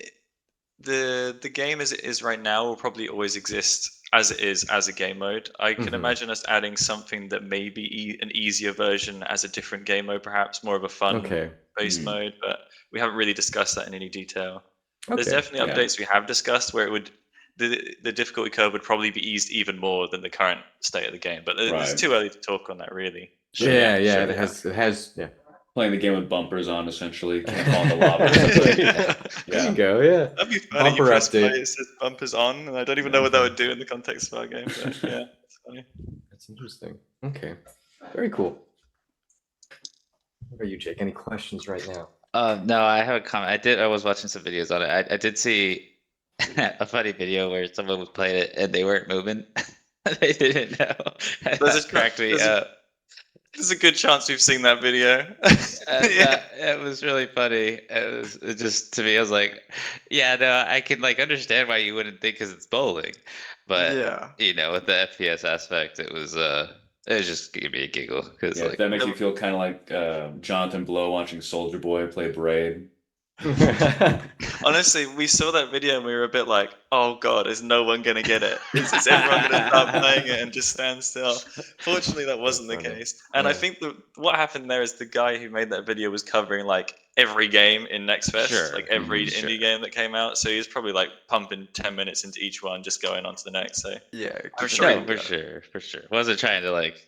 the game as it is right now will probably always exist as it is as a game mode. I can Mhm. imagine us adding something that may be an easier version as a different game mode, perhaps more of a fun Okay. based Mm. mode, but we haven't really discussed that in any detail. There's Okay. definitely Yeah. updates we have discussed where it would the difficulty curve would probably be eased even more than the current state of the game, but it's Right. too early to talk on that really. Yeah, yeah. sure. It has. Yeah. Playing the game with bumpers on, essentially. Can't fall in the lava or something. There you go. Yeah. That'd be funny. Bumper You press play, update. it says bumpers on, and I don't even know what that would do in the context of our game, but yeah, it's funny. That's interesting. Okay. Very cool. What about you, Jake? Any questions right now? No, I have a comment. I was watching some videos on it. I did see a funny video where someone was playing it and they weren't moving. They didn't know. That cracked me up. There's a good chance we've seen that video. It was really funny. It just to me, I was like, yeah, no, I can like understand why you wouldn't think because it's bowling, but Yeah. you know, with the FPS aspect, it was just gave me a giggle because Yeah, like that makes me feel kind of like Jonathan Blow watching Soldier Boy play Braid. Honestly, we saw that video and we were a bit like, "Oh God, is no one gonna get it? Is everyone gonna stop playing it and just stand still?" Fortunately, that wasn't the funny. case. And I Yeah. think what happened there is the guy who made that video was covering like every game in Next Fest, Sure, like every sure. indie game that came out. So he was probably like pumping 10 minutes into each one, just going on to the next. So Yeah. I'm keep sure it he No, up. would. for sure. Wasn't trying to like,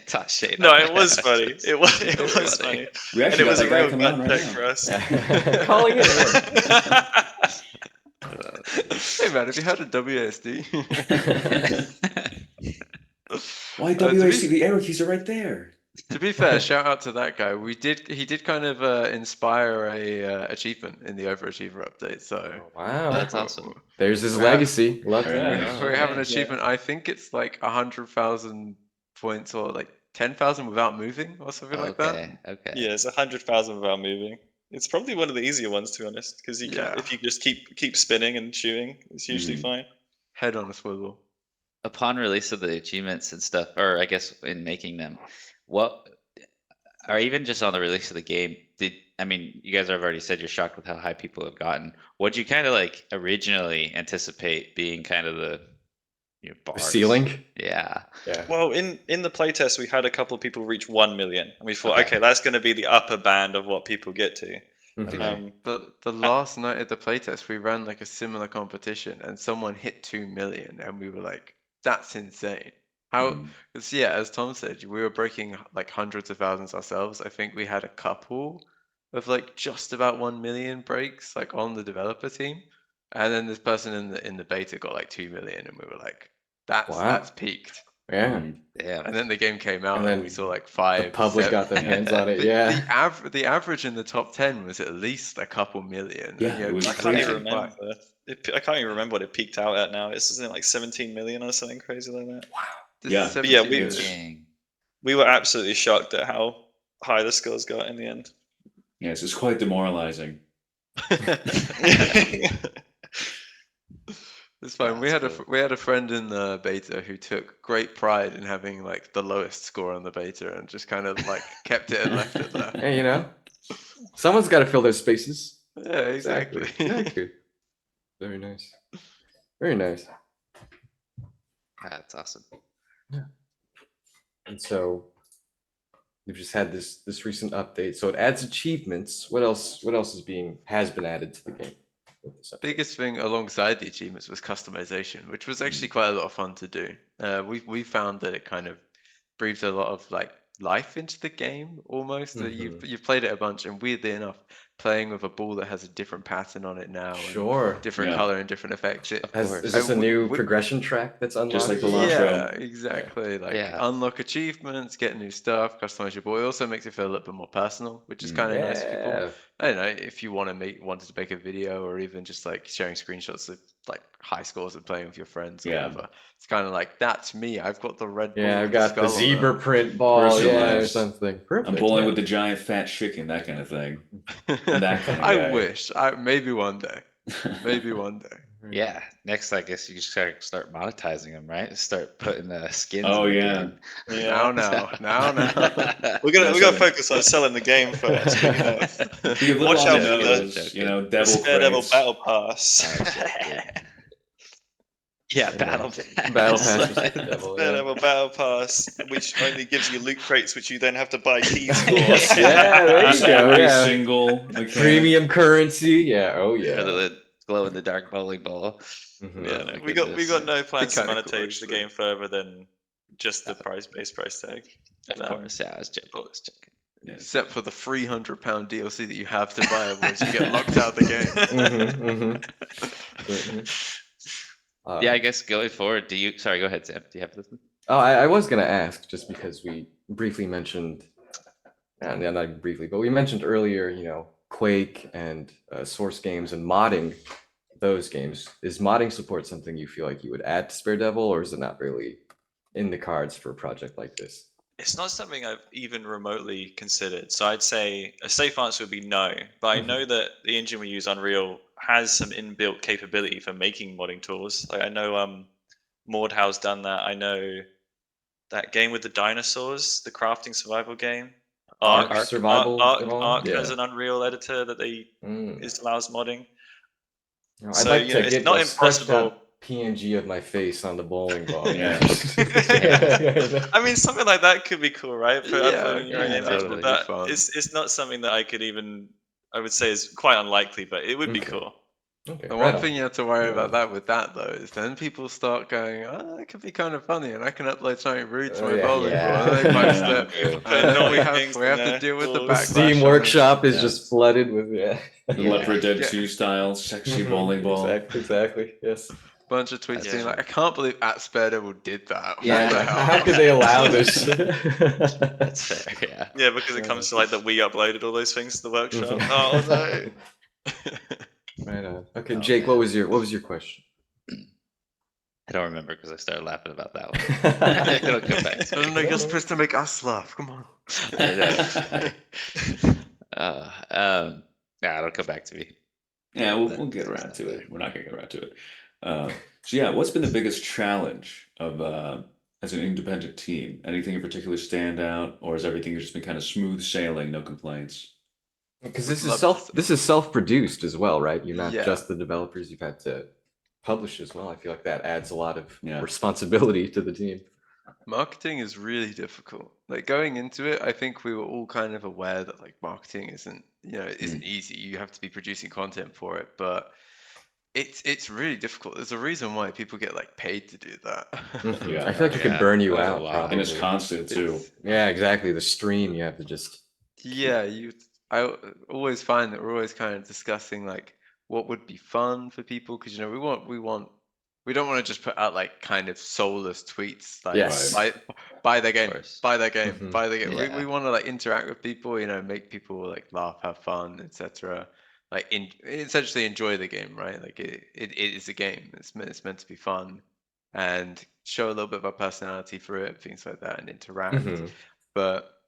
toss shade. No, on it was it. funny. It was It's was funny. funny, We and actually it was got a that guy real coming on gut right check now. for us. Yeah. Calling it Hey man, have you heard of WASD? Why to WAC? be- The arrow keys are right there. To be fair, shout out to that guy. He did kind of inspire a achievement in the Overachiever update. So Wow. That's awesome. There's his Wow. legacy. Love Very that. nice. we have an Okay. achievement. I think it's like 100,000 points or like 10,000 without moving or something like that. Okay. Yeah, it's 100,000 without moving. It's probably one of the easier ones, to be honest, because Yeah. if you just keep spinning and shooting, it's usually Mhm. fine. Head on a swivel. Upon release of the achievements and stuff, or I guess in making them, what, or even just on the release of the game, you guys have already said you're shocked with how high people have gotten. What'd you kind of like originally anticipate being kind of the The bars? ceiling. Yeah. Yeah. Well, in the playtest, we had a couple of people reach 1 million, and we thought, Okay. okay, that's going to be the upper band of what people get to. Mhm. Okay. The last night at the playtest, we ran like a similar competition, and someone hit 2 million, and we were like, "That's insane!" How? Mhm. Because yeah, as Tom said, we were breaking like hundreds of thousands ourselves. I think we had a couple of like just about 1 million breaks, like on the developer team, and then this person in the beta got like 2 million, and we were like, Wow. "That's peaked." Yeah. Mhm. Damn. And then the game came out, And and then we saw like 5. The public 7. got their hands on it. The, Yeah. the average in the top 10 was at least a couple million. Yeah, and, you it know, was I people can't crazy. even getting remember. I can't even remember what it peaked out at now. It's something like 17 million or something crazy like that. This Yeah. is But yeah, 17 million. Dang. We were absolutely shocked at how high the scores got in the end. Yes, it's quite demoralizing. It's fine. We That's had cool. we had a friend in the beta who took great pride in having like the lowest score on the beta and just kind of like kept it and left it there. Hey, someone's got to fill those spaces. Yeah, exactly. Exactly. Very nice. Very nice. That's awesome. And so we've just had this recent update. So it adds achievements. What else has been added to the game? with this update? Biggest thing alongside the achievements was customization, which was actually quite a lot of fun to do. We found that it kind of breathed a lot of like life into the game almost. You've played it a bunch, and weirdly enough, playing with a ball that has a different pattern on it now, and Sure. different Yeah. color and different effects. It, Of course. Is this a I- new we- progression track that's unlocked? Just like the launch road. yeah, exactly. Like Yeah. unlock achievements, get new stuff, customize your ball. It also makes it feel a little bit more personal, which is kind of nice for people. Yeah. I don't know if you wanted to make a video or even just like sharing screenshots of like high scores and playing with your friends or Yeah. whatever. It's kind of like that's me. I've got the red ball. Yeah, I've with got the skull on it. zebra print ball, yeah, or Personalized. something. Perfect. I'm bowling yeah. with the giant fat chicken, that kind of thing. That kind of I guy. wish. Maybe one day. Maybe one day. Yeah. Next, I guess you just gotta start monetizing them, right? Start putting skins. Oh, in the yeah. game. Yeah. Now. We gotta That's focus on selling the game first. But, Be a little watch on out the for nose, joking. you know, the devil Sparedevil crates. Battle Pass. Yeah, Yeah. battle pass. Battle pass for Sparedevil. Then Yeah. have a battle pass, which only gives you loot crates, which you then have to buy keys for. Yeah, there you go. Every Yeah. single mechanic. Premium currency. Yeah. Oh yeah. The glow in the dark bowling ball. Mhm. Yeah, Oh my we got goodness. no plans to kinda cool, monetize the actually. game further than just the base price tag. Of course, yeah, I was joking. I was joking. Yeah. Except for the £300 DLC that you have to buy, otherwise you get locked out of the game. Certainly. Yeah, I guess going forward, do you? Sorry, go ahead, Sam. Do you have this? Oh, I was gonna ask just because we briefly mentioned, and not briefly, but we mentioned earlier, Quake and Source games and modding those games. Is modding support something you feel like you would add to Sparedevil, or is it not really in the cards for a project like this? It's not something I've even remotely considered. So I'd say a safe answer would be no. But I know that the engine we use, Unreal, has some inbuilt capability for making modding tools. Like I know Mordhau's done that. I know that game with the dinosaurs, the crafting survival game. Ark survival at all? Ark Yeah. has an Unreal editor that allows modding. I'd So, like to it's get not a stretched impossible. out PNG of my face on the bowling ball. Yeah. I mean, something like that could be cool, right? For Yeah, uploading your own yeah, image, totally. but that Fun. it's not something that I would say is quite unlikely, but it would be Okay. cool. Okay. The right one on. thing you have to worry Yeah. about that with that though is then people start going, oh, it could be kind of funny, and I can upload something rude to Oh, my yeah. bowling Yeah. ball. And they post Yeah. it, True. Put and then we annoying have things we in have to there. deal with the Cool. The backlash. Steam on it. Workshop is Yeah. just flooded with The Yeah. Left 4 Dead Yeah. 2 style sexy Mhm. bowling ball. Exactly. Yes. Bunch of tweets That's being like, true. I can't believe @Sparedevil did that. What Yeah. the hell? How could they allow this? That's fair. Yeah. Yeah, because it comes to like that we uploaded all those things to the workshop. Mhm. Oh no. Right on. Okay, Oh, Jake, man. what was your question? I don't remember because I started laughing about that one. It'll come back to me. No, you're supposed to make us laugh. Come on. I know. Nah, it'll come back to me. Yeah, we'll get around to it. We're not gonna get around to it. So yeah, what's been the biggest challenge of as an independent team? Anything in particular stand out, or has everything just been kind of smooth sailing, no complaints? Because Would this love to is self-produced as well, right? You're not Yeah. just the developers, you've had to publish as well. I feel like that adds a lot of Yeah. responsibility to the team. Marketing is really difficult. Like going into it, I think we were all kind of aware that like marketing isn't easy. You have to be producing content for it, but it's really difficult. There's a reason why people get like paid to do that. Mhm. Yeah. I feel like it could Yeah. burn you Oh, out, wow. probably. And it's constant too. Yeah, exactly. The stream, you have to just. Yeah, I always find that we're always kind of discussing like what would be fun for people because we don't want to just put out like kind of soulless tweets like Yes. buy their game, course. buy their game, Mhm. buy the game. Yeah. We want to like interact with people, make people like laugh, have fun, etc. Like essentially enjoy the game, right? Like it is a game. It's meant to be fun and show a little bit of our personality through it, things like that, and interact. Mhm. But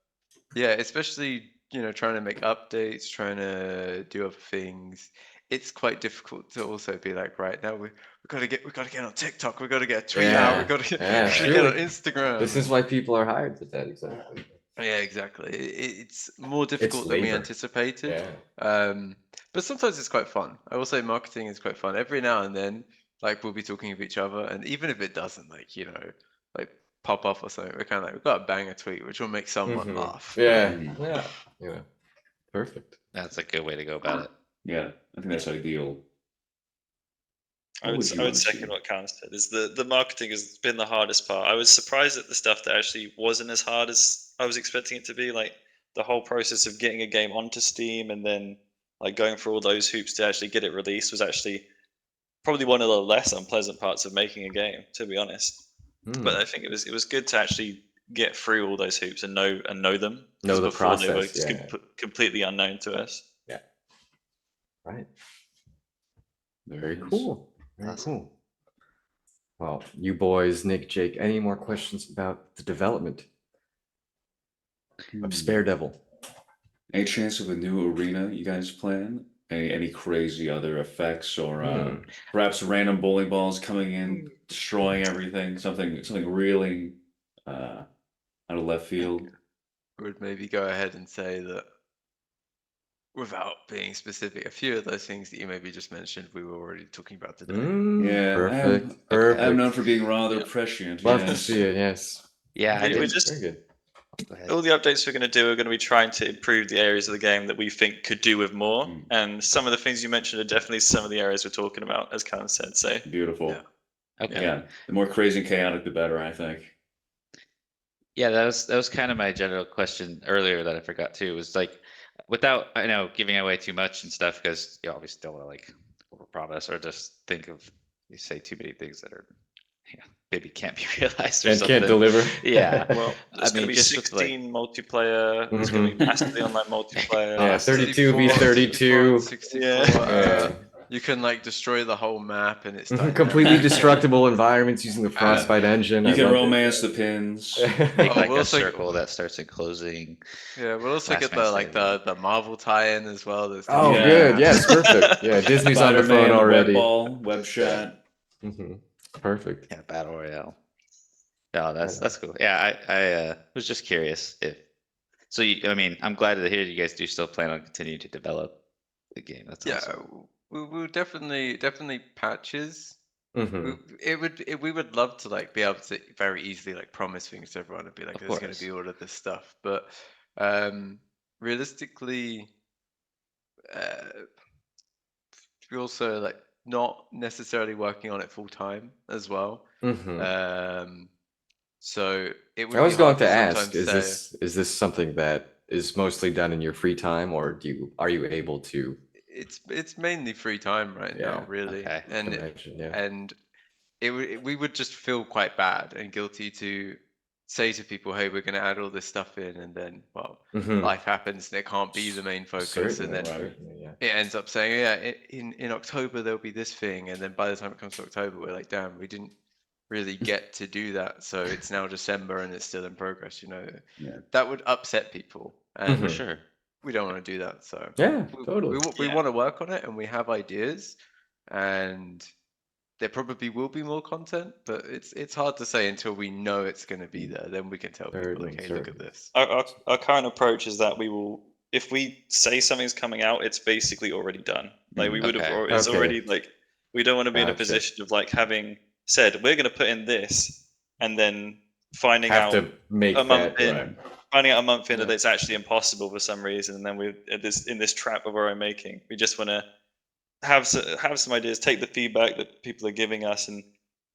yeah, especially trying to make updates, trying to do other things. It's quite difficult to also be like, right now we got to get on TikTok, we got to get a tweet out, we Yeah. got to Yeah, get on truly. Instagram. This is why people are hired to that, exactly. Yeah, exactly. It's more difficult than we labor. anticipated. Yeah. But sometimes it's quite fun. I will say marketing is quite fun. Every now and then, like we'll be talking with each other, and even if it doesn't, like pop off or something, we're kind of like we've got to bang a tweet, which will make someone Mhm. laugh. Yeah. Mhm. Yeah. Perfect. That's a good way to go about it. Yeah, I think that's ideal. I What would, would you I would wanna second see? what Cam said. Is the marketing has been the hardest part. I was surprised at the stuff that actually wasn't as hard as I was expecting it to be. Like the whole process of getting a game onto Steam and then like going through all those hoops to actually get it released was actually probably one of the less unpleasant parts of making a game, to be honest. But I think it was good to actually get through all those hoops and know them. 'Cause Know the before they were process, just yeah. completely unknown to us. Right. Very Very nice. cool. Very Awesome. cool. Well, you boys, Nick, Jake, any more questions about the development of Sparedevil? Any chance of a new arena you guys plan? Any crazy other effects or perhaps random bowling balls coming in, destroying everything? Something really out of left field. Would maybe go ahead and say that without being specific, a few of those things that you maybe just mentioned, we were already talking about today. Yeah, Perfect. I'm known for being rather prescient. Love to yes. see it. Yes. Yeah, I We're did. just Very good. Go ahead. all the updates we're going to do are going to be trying to improve the areas of the game that we think could do with more. And some of the things you mentioned are definitely some of the areas we're talking about, as Callum said. So Beautiful. Yeah. Okay. Yeah, the more crazy and chaotic, the better, I think. Yeah, that was kind of my general question earlier that I forgot too. Was like, without I know giving away too much and stuff, because you obviously don't want to like overpromise or just think of you say too many things that are maybe can't be realized or And something. can't deliver. Yeah. well, there's going to be just with, 16 multiplayer. There's going to be massively online multiplayer. Yeah, 32 v 64 32. and 64. Yeah. You can like destroy the whole map, and it's dynamic. Completely destructible environments using the Frostbite engine. You I can love it. romance the pins. make Oh, like we'll a also- circle that starts enclosing. Yeah, we'll also Last get Man the like Standing. the Marvel tie-in as well. There's Oh, Yeah. good. Yes, perfect. Yeah, Disney's on the phone Spider-Man, already. web ball, web shot. Perfect. Yeah, battle royale. No, that's Yeah. cool. Yeah, I was just curious if. So I mean, I'm glad to hear you guys do still plan on continuing to develop the game. That's yeah, awesome. we will definitely patches. Mhm. We would love to like be able to very easily like promise things to everyone and be like, Of there's going course. to be all of this stuff, but realistically, we also like not necessarily working on it full time as well. So it would I was be going hard to ask, sometimes say is this something that is mostly done in your free time, or are you able to? it's mainly free time right now, Yeah, really, okay. and Imagine, yeah. and we would just feel quite bad and guilty to say to people, hey, we're going to add all this stuff in, and then life happens and it can't be the main focus, Certainly, and then certainly, yeah. it ends up saying, yeah, in October there'll be this thing, and then by the time it comes to October, we're like, damn, we didn't really get to do that, so it's now December and it's still in progress. Yeah. That would upset people, For and sure. we don't want to do that. So Yeah, totally. we want to work on it, and we have ideas, and there probably will be more content, but it's hard to say until we know it's going to be there. Then we can tell people like, hey, look at this. Our current approach is that we will, if we say something's coming out, it's basically already done. Like we would have, Okay. it's Okay. already like, we don't want to be in a Gotcha. position of like having said we're going to put in this, and then finding Have out to make a month that in, right. finding out a month in that Yeah. it's actually impossible for some reason, and then we're in this trap of our own making. We just want to have some ideas, take the feedback that people are giving us, and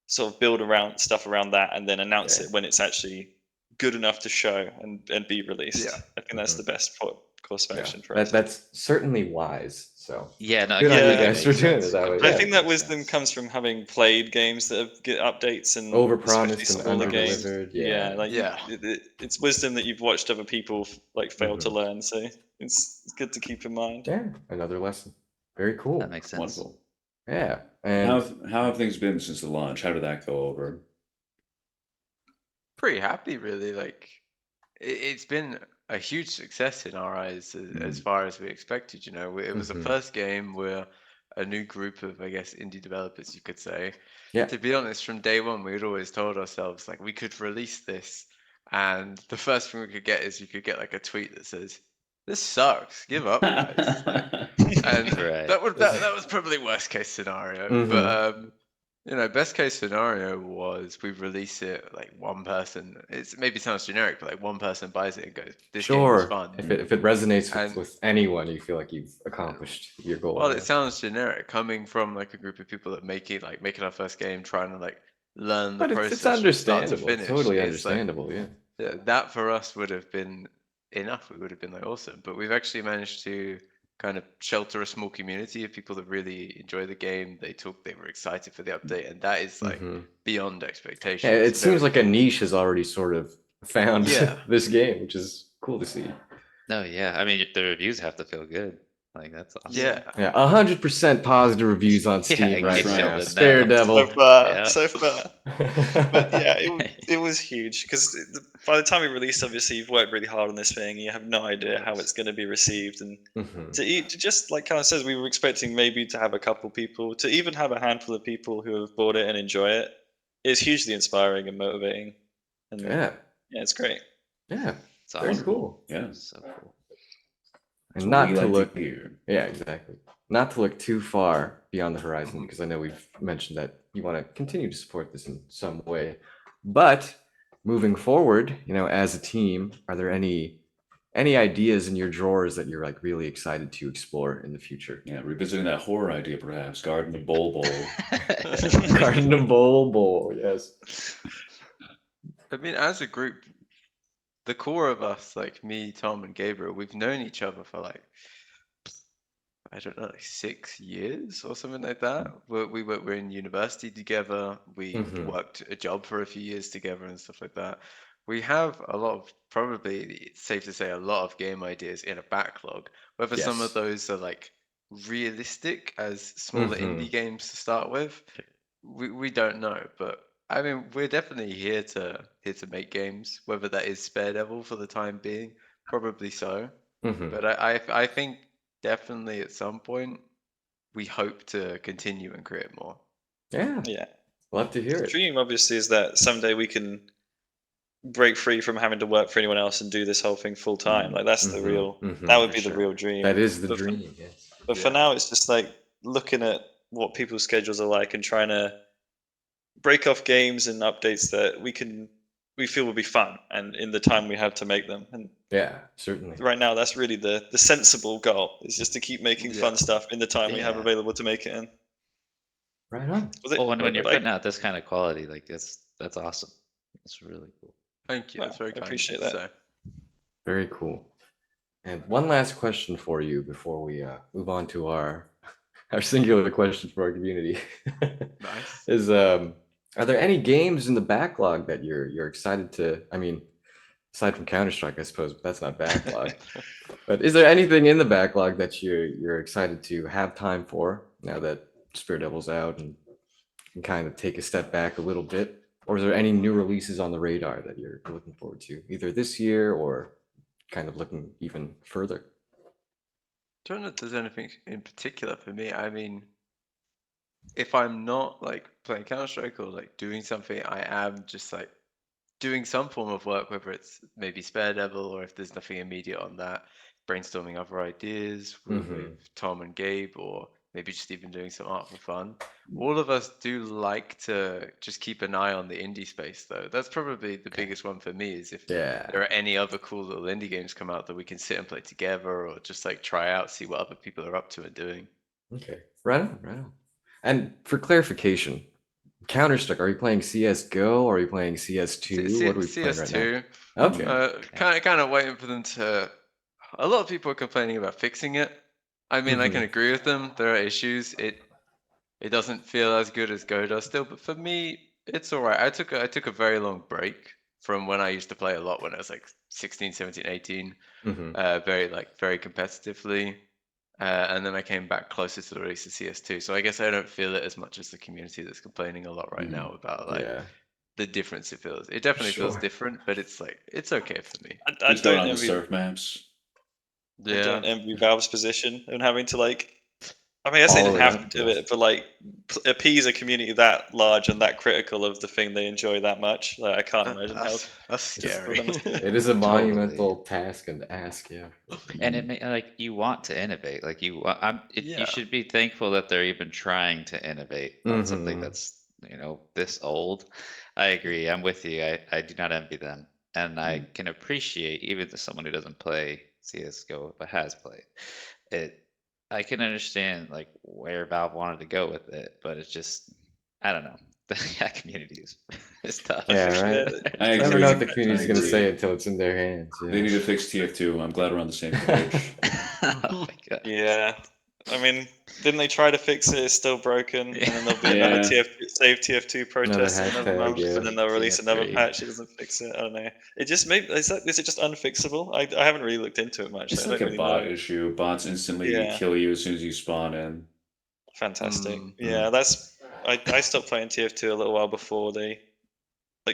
sort of build around stuff around that, and then announce Yeah. it when it's actually good enough to show and be released. Yeah. I think that's the best course of Yeah. action for us. That's certainly wise. So Yeah, no, good on you yeah, guys for doing it that way. I Yeah. think that wisdom comes from having played games that have get updates and Overpromised especially and smaller games. underdelivered. Yeah, Yeah. like Yeah. it's wisdom that you've watched other people like fail to learn. So it's good to keep in mind. Yeah, another lesson. Very cool. that makes sense. Wonderful. Yeah, and How have things been since the launch? How did that go over? Pretty happy, really. Like it's been a huge success in our eyes as far as we expected. It was the first game where a new group of, I guess, indie developers, you could say. Yeah. To be honest, from day one, we'd always told ourselves like we could release this, and the first thing we could get is you could get like a tweet that says, "This sucks. Give up, guys." And Right. that was probably worst case scenario. But best case scenario was we release it, like one person. It's maybe sounds generic, but like one person buys it and goes, "This game was sure, fun." if it resonates And- with anyone, you feel like you've accomplished your goal. Well, yeah. it sounds generic coming from like a group of people that making our first game, trying to like learn the But process it's from start to understandable. finish. Totally It's like, understandable. Yeah. yeah, that for us would have been enough. We would have been like awesome. But we've actually managed to kind of shelter a small community of people that really enjoy the game. They were excited for the update, and that is like beyond expectations. Yeah, it seems Very like a cool. niche has already sort of found Yeah. this game, which is cool to see. No, yeah. I mean, the reviews have to feel good. Like that's awesome. Yeah. Yeah, 100% positive reviews on Steam it right gets now. filled in Sparedevil. So far. But yeah, it was huge because by the time we released, obviously you've worked really hard on this thing. And you have no idea how it's going to be received, and to just like Callum says, we were expecting maybe to have a couple people, to even have a handful of people who have bought it and enjoy it. It's hugely inspiring and motivating, and Yeah. it's great. Yeah. It's Very awesome. cool. Yeah. So cool. And That's what not we to like look, to hear. yeah, exactly. Not to look too far beyond the horizon, because I know we've mentioned that you want to continue to support this in some way. But moving forward, as a team, are there any ideas in your drawers that you're like really excited to explore in the future? Yeah, revisiting that horror idea, perhaps. Garden of Bol Bol. Garden of Bowl, yes. I mean, as a group, the core of us, like me, Tom, and Gabriel, we've known each other for like, I don't know, like 6 years or something like that. We're in university together. We Mhm. worked a job for a few years together and stuff like that. We have a lot of, probably it's safe to say, a lot of game ideas in a backlog. Whether some of Yes. those are like realistic as smaller indie games to start with, we don't know. But I mean, we're definitely here to make games. Whether that is Sparedevil for the time being, probably so. Mhm. But I think definitely at some point we hope to continue and create more. Yeah, Yeah. love to hear The it. dream obviously is that someday we can break free from having to work for anyone else and do this whole thing full time. Like that's the Mhm, real. mhm. That would For be the sure. real dream. That is the But for, dream, yes. but for Yeah. now, it's just like looking at what people's schedules are like and trying to break off games and updates that we feel will be fun and in the time we have to make them. And Yeah, certainly. right now, that's really the sensible goal. Is just to keep making fun Yeah. stuff in the time we have Yeah. available to make it in. Right on. Was it Well, when you're like? putting out this kind of quality, like that's awesome. That's really cool. Thank you. Wow, That's very I kind of you appreciate to that. say. Very cool. And one last question for you before we move on to our singular question for our community. Nice. Is are there any games in the backlog that you're excited to? I mean, aside from Counter-Strike, I suppose, but that's not backlog. But is there anything in the backlog that you're excited to have time for now that Devil's out and can kind of take a step back a little bit? Or is there any new releases on the radar that you're looking forward to, either this year or kind of looking even further? Don't know if there's anything in particular for me. I mean, if I'm not like playing Counter-Strike or like doing something, I am just like doing some form of work, whether it's maybe Sparedevil or if there's nothing immediate on that, brainstorming other ideas with Tom and Gabe, or maybe just even doing some art for fun. All of us do like to just keep an eye on the indie space, though. That's probably the Okay. biggest one for me, is if Yeah. there are any other cool little indie games come out that we can sit and play together, or just like try out, see what other people are up to and doing. Okay. Right on, right on. And for clarification, Counter-Strike, are you playing CS:GO or are you playing CS2? What are we playing right now? CS2. Okay. Kind of waiting for them to. A lot of people are complaining about fixing it. I mean, I can agree with them. There are issues. It doesn't feel as good as Go does still, but for me, it's all right. I took a very long break from when I used to play a lot when I was like 16, 17, 18, very competitively. And then I came back closer to the release of CS2. So I guess I don't feel it as much as the community that's complaining a lot right now about like Yeah. the difference it feels. It definitely feels Sure. different, but it's like it's okay for me. I Just going don't on the envy. surf maps. I Yeah. don't envy Valve's position and having to like. I mean, I guess they Follow didn't it have up, to do yes. it, but like appease a community that large and that critical of the thing they enjoy that much. Like, I can't imagine how. That's scary. them to- It is a Totally. monumental task and ask, yeah. And it may like you want to innovate. Like you Yeah. should be thankful that they're even trying to innovate on something Mhm. that's this old. I agree. I'm with you. I do not envy them, and I can appreciate even to someone who doesn't play CS:GO but has played it. I can understand like where Valve wanted to go with it, but it's just I don't know. That community is tough. Yeah, right. I Never know what the agree. community's I gonna say agree. until it's in their hands. They Yeah. need to fix TF2. I'm glad we're on the same page. Oh my god. Yeah, I mean, didn't they try to fix it? It's still broken, and then there'll be another Yeah. Save TF2 protest in another hashtag, month, yeah. and then they'll release another TF3. patch that doesn't fix it. I don't know. It just is it just unfixable? I haven't really looked into it much. It's So I like don't a really bot know. issue. Bots instantly Yeah. kill you as soon as you spawn in. Fantastic. Mm. Yeah, that's I stopped playing TF2 a little while before they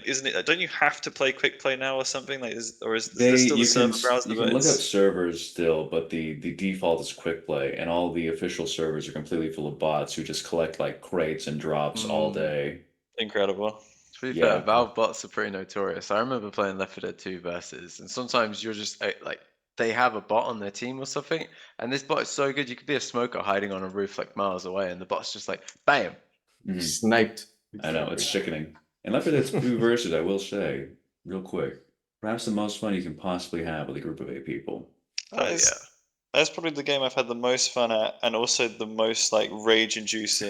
isn't it? Don't you have to play quick play now or something? Like is there still the server browser, You but can look up it's servers still, but the default is quick play, and all the official servers are completely full of bots who just collect like crates and drops all Mm. day. incredible. To be fair, Yeah. Valve bots are pretty notorious. I remember playing Left 4 Dead 2 Versus, and sometimes you're just like they have a bot on their team or something, and this bot is so good, you could be a smoker hiding on a roof like miles away, and the bot's just like, bam. Mhm. Sniped. I know, it's sickening. And Left 4 Dead 2 Versus, I will say, real quick, perhaps the most fun you can possibly have with a group of 8 people. That's probably the game I've had the most fun at, and also the most like rage-induced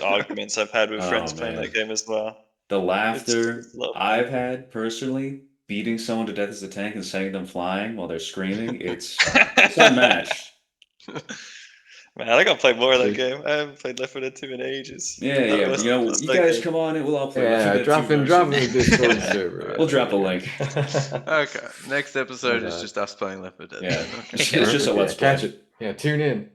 arguments I've had with friends playing that game as well. The laughter it's a lot of I've had personally, beating someone to death as a tank and sending them flying while they're screaming, it's unmatched. Man, I gotta play more of that game. I haven't played Left 4 Dead 2 in ages. Yeah, yeah. That's- You know, that's you that guys game. come on in, we'll all play. Left 4 Yeah, Dead 2 drop in the Versus. Discord server. We'll drop a link. Okay, next episode Well is done. just us playing Left 4 Dead. Yeah. Okay. It's just a Perfect, let's yeah, catch play. it. Yeah, tune in.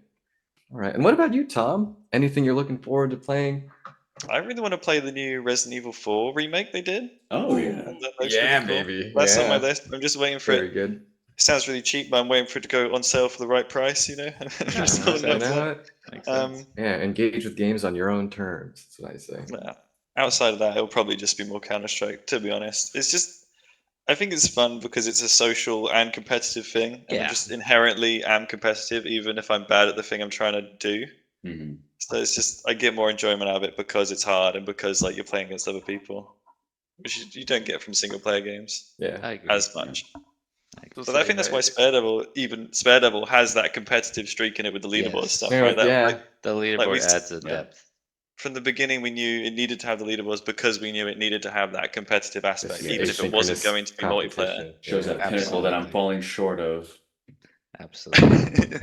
All right. And what about you, Tom? Anything you're looking forward to playing? I really want to play the new Resident Evil 4 remake they did. Oh yeah. That looks Yeah, really cool. baby. That's on my Yeah. list. I'm just waiting for Very it. good. It sounds really cheap, but I'm waiting for it to go on sale for the right price, you know? Just You holding on to know that. what? Makes sense. Yeah, engage with games on your own terms. That's what I say. Yeah. Outside of that, it'll probably just be more Counter-Strike, to be honest. It's just, I think it's fun because it's a social and competitive thing. And I Yeah. just inherently am competitive, even if I'm bad at the thing I'm trying to do. Mhm. So it's just, I get more enjoyment out of it because it's hard and because like you're playing against other people, which you don't get from single player games Yeah. I agree. as much. Also, But I think that's why Sparedevil has that competitive streak in it with the leaderboard Yes. stuff, Yeah, right? That, yeah. like, The we leaderboard s- adds a yeah. depth. from the beginning, we knew it needed to have the leaderboards because we knew it needed to have that competitive aspect, This even if it wasn't going to be multiplayer. competition. Shows Yeah. that pinnacle that I'm Absolutely. falling short of. Absolutely.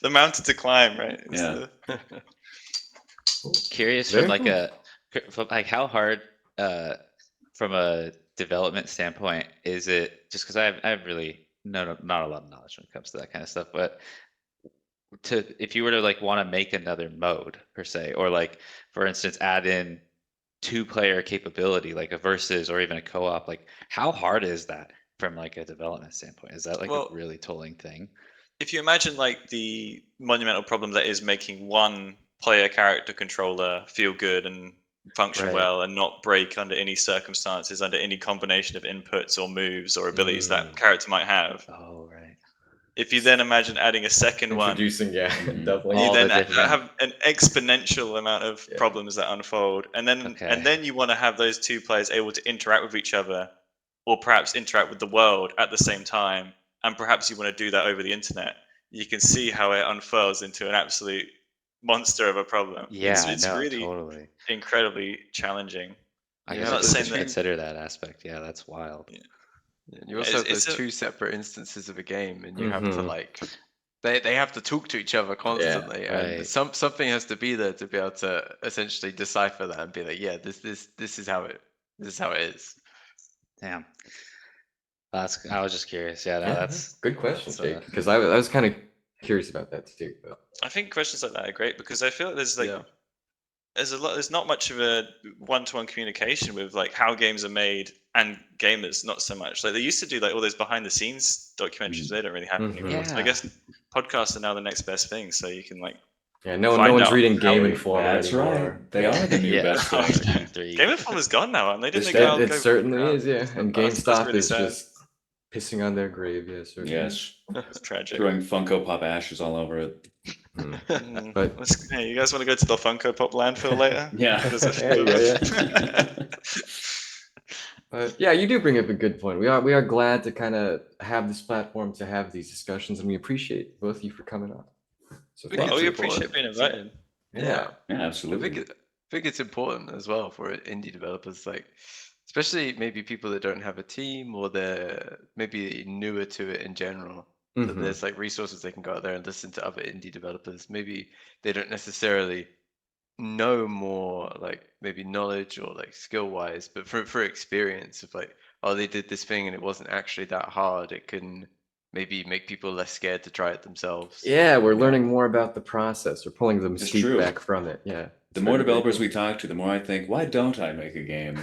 The mountain to climb, right? It's Yeah. Curious Very from like cool. from like how hard from a development standpoint is it, just because I have really not a lot of knowledge when it comes to that kind of stuff, but if you were to like want to make another mode per se, or like for instance add in 2-player capability like a versus or even a co-op, like how hard is that from like a development standpoint? Is that like Well, a really tolling thing? if you imagine like the monumental problem that is making one player character controller feel good and function Right. well and not break under any circumstances, under any combination of inputs or moves or abilities that character might have. Oh, right. If you then imagine adding a second one, Introducing, yeah, Mhm. definitely. you All then the different- have an exponential amount of Yeah. problems that unfold, and Okay. then you want to have those two players able to interact with each other, or perhaps interact with the world at the same time, and perhaps you want to do that over the internet. You can see how it unfurls into an absolute monster of a problem. Yeah, It's no, really totally. incredibly challenging. I Yeah, guess I'm I not didn't saying even that- consider that aspect. Yeah, that's wild. And you also have It's those a- two separate instances of a game, and you have to Mhm. like they have to talk to each other constantly, and right. something has to be there to be able to essentially decipher that and be like, yeah, this is how it is. Damn. I was just curious. Yeah, no, Yeah, that's good question, that's, Jake. Because I was kind of curious about that too. But I think questions like that are great because I feel like there's like Yeah. there's not much of a one-to-one communication with like how games are made and gamers, not so much. Like they used to do like all those behind the scenes documentaries, they don't really happen Mhm. anymore. So I Yeah. guess podcasts are now the next best thing, so you can like yeah, no Find one's out reading how Game we- Informer That's anymore. right. They are the new yeah. best thing. Three. Game Informer's gone now, aren't they? Didn't It's they dead. go? It certainly Yeah. is, yeah. And That's GameStop really is sad. just pissing on their grave, yeah, certainly. Yes. It's tragic. Throwing Funko Pop ashes all over it. Hmm. Mm. But- Hey, you guys want to go to the Funko Pop landfill later? Yeah. There's a There you go, But yeah, you do bring up a good point. We are glad to kind of have this platform to have these discussions, and we appreciate both of you for coming on. So We Well, thank we you. appreciate being invited. Yeah. Yeah, I absolutely. think it's important as well for indie developers, like especially maybe people that don't have a team or they're maybe newer to it in general. That Mhm. there's like resources they can go out there and listen to other indie developers. Maybe they don't necessarily know more like maybe knowledge or like skill wise, but for experience of like, oh, they did this thing and it wasn't actually that hard, it can maybe make people less scared to try it themselves. Yeah, we're learning more about the process. We're pulling the It's mystique true. back from it. Yeah. The more developers we talk to, the more I think, why don't I make a game?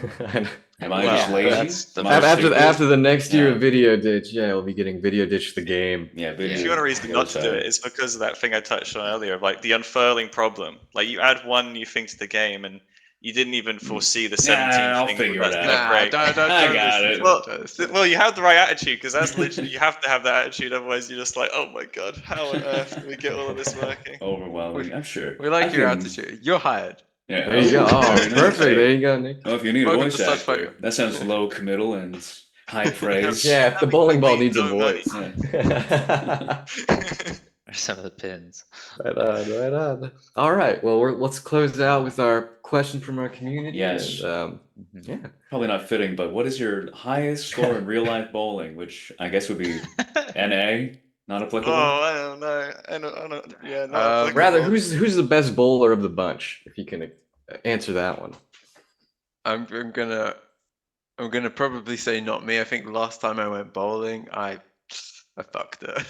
Am I Well, just lazy? that's the Am I most stupid? after the next year Yeah. of Video Ditch, yeah, we'll be getting Video Ditch the game. Yeah, If video. you want a reason the not other to do side. it, it's because of that thing I touched on earlier of like the unfurling problem. Like you add one new thing to the game and you didn't even foresee the Nah, 17 I'll thing. figure That's it gonna out. break. don't I got listen it. to Well, don't listen to well, you have the right attitude because that's literally you have to have that attitude. Otherwise, you're just like, oh my god, how on earth do we get all of this working? Overwhelming. I'm sure. We like I your can- attitude. You're hired. Yeah. There you go. Oh, very nice. perfect. Hey, There you go, Nick. Oh, if you need a Welcome voice to SludgePipe. actor, that sounds low committal and high praise. Yeah, if the That'd be bowling ball great, needs a no money. voice. Yeah. Or some of the pins. Right on, right on. All right. Well, let's close out with our question from our community. Yes. And, Mhm. yeah. Probably not fitting, but what is your highest score in real life bowling? Which I guess would be NA, not applicable. Oh, I don't know. I don't. Yeah, not applicable. Rather, who's the best bowler of the bunch? If you can answer that one. I'm gonna probably say not me. I think last time I went bowling, I fucked it.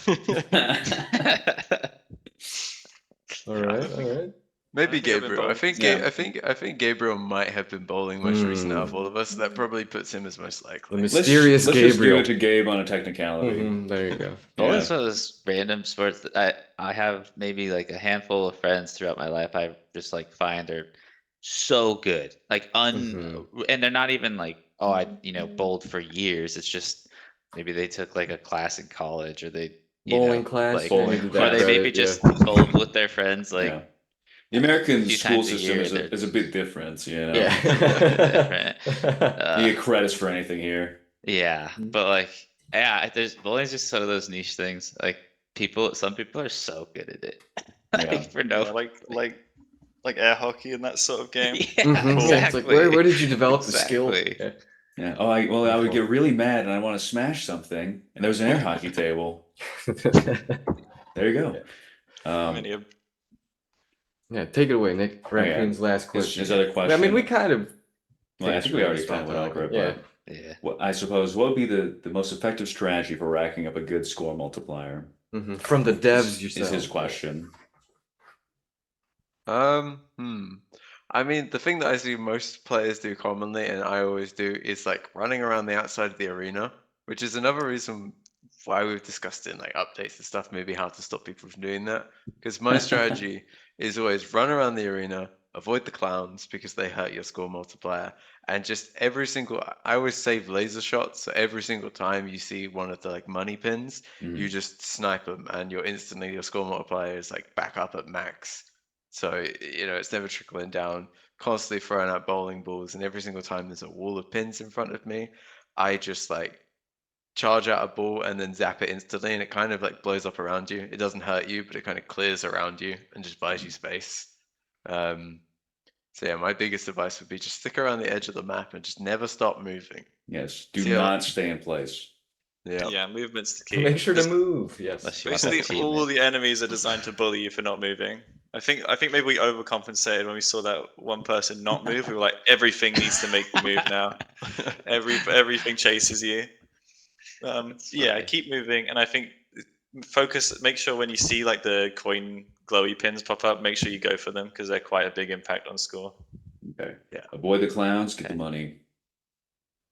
All right. All right. Maybe I think I've been Gabriel. I bowling. think Yeah. I think Gabriel might have been bowling most recent out of all of us. That probably puts him as most The likely. mysterious let's just give Gabriel. it to Gabe on a technicality. Mhm, there you go. Bowling's Yeah. one of those random sports that I have maybe like a handful of friends throughout my life I just like find are so good. Like Mhm. and they're not even like, oh, I bowled for years. It's just maybe they took like a class in college or they Bowling class. like you Bowling needed or that they maybe credit, yeah. just bowled with their friends like Yeah. The American few school times a system year, is they're- is a bit different, you know. Yeah. different. You get credits for anything here. Yeah, but like, yeah, there's bowling's just one of those niche things. Like some people are so good at it. Yeah. Like for no, Yeah, like air hockey and that sort of game. yeah, Mhm, Cool. yeah, it's like, exactly. where did you develop the skill? Exactly. Yeah. Yeah. Oh, I would Cool. get really mad and I want to smash something, and there was an air hockey table. There you go. Many a- Yeah, take it away, Nick. Oh, yeah. Raccoon's last question. His other I question. mean, we kind of. Well, I think we already kind of went over it, Yeah. but Yeah. I suppose what would be the most effective strategy for racking up a good score multiplier? Mhm, from the devs yourself. Is his question. I mean, the thing that I see most players do commonly, and I always do, is like running around the outside of the arena, which is another reason why we've discussed in like updates and stuff, maybe how to stop people from doing that. Because my strategy is always run around the arena, avoid the clowns because they hurt your score multiplier, and just I always save laser shots, so every single time you see one of the like money pins, you just snipe them, and your score multiplier is like back up at max. So, it's never trickling down, constantly throwing out bowling balls, and every single time there's a wall of pins in front of me, I just like charge out a ball and then zap it instantly, and it kind of like blows up around you. It doesn't hurt you, but it kind of clears around you and just buys you space. So yeah, my biggest advice would be just stick around the edge of the map and just never stop moving. Yes. Do See ya. not stay in place. yeah, movement's the key. Make sure to Just- move. Yes. Unless you want that Basically, team all in. the enemies are designed to bully you for not moving. I think maybe we overcompensated when we saw that one person not move. We were like, everything needs to make you move now. Everything chases you. Yeah, funny. keep moving, and I think focus. Make sure when you see like the coin glowy pins pop up, make sure you go for them because they're quite a big impact on score. Okay. Yeah. Avoid the clowns, get the Okay. money.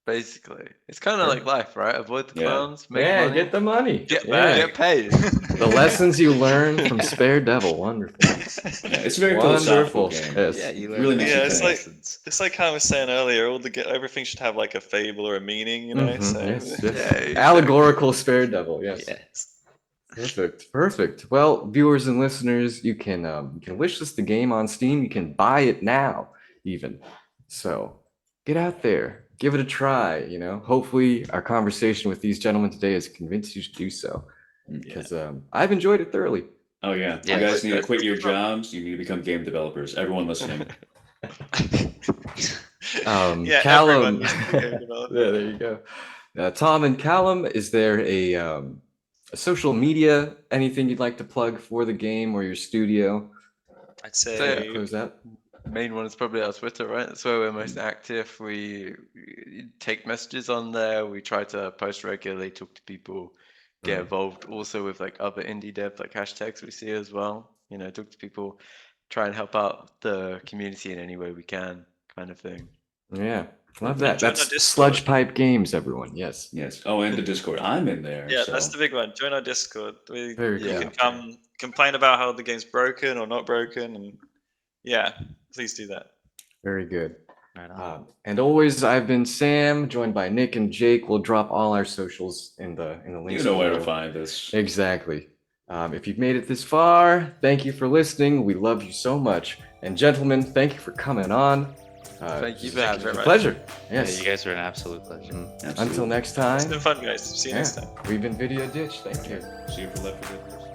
Basically, it's kind of like life, right? Avoid the Yeah. clowns, make Yeah, money, get the money. Get Yeah. get paid. The lessons you learn from Sparedevil. Wonderful. Yeah, it's a very philosophical Wonderful. game. Yes. Yeah, you learn Really makes you Yeah, it's think. like- It's like how I was saying earlier. Everything should have like a fable or a meaning, you know. Mhm, So yes, Yeah, yes. exactly. Allegorical Sparedevil. Yes. Yes. Perfect. Perfect. Well, viewers and listeners, you can wishlist the game on Steam. You can buy it now, even. So get out there, give it a try. Hopefully, our conversation with these gentlemen today has convinced you to do so. Because I've enjoyed it thoroughly. Oh yeah. Yeah, You guys need to that's quit your good stuff. jobs. You need to become game developers. Everyone listening. yeah, Callum. everyone needs to be a game developer. Yeah, there you go. Tom and Callum, is there a social media, anything you'd like to plug for the game or your studio? I'd So, say Close that. Main one is probably our Twitter, right? That's where we're most active. We take messages on there. We try to post regularly, talk to people, get involved also with like other indie dev like hashtags we see as well. Talk to people, try and help out the community in any way we can, kind of thing. Yeah, love And that. join That's our Discord. SludgePipe Games, everyone. Yes. Yes. Oh, and the Discord. I'm in there. Yeah, so. that's the big one. Join our Discord. Very You cool. can come complain about how the game's broken or not broken, and yeah, please do that. Very good. Right on. And always, I've been Sam, joined by Nick and Jake. We'll drop all our socials in the links. You know where to below. find us. Exactly. If you've made it this far, thank you for listening. We love you so much. And gentlemen, thank you for coming on. Thank you it's for having a me. pleasure. Yeah, Yes. you guys are an absolute pleasure. Until next time. It's been fun, guys. See you next time. We've been Video Ditch. Thank you. See you for Left 4 Dead.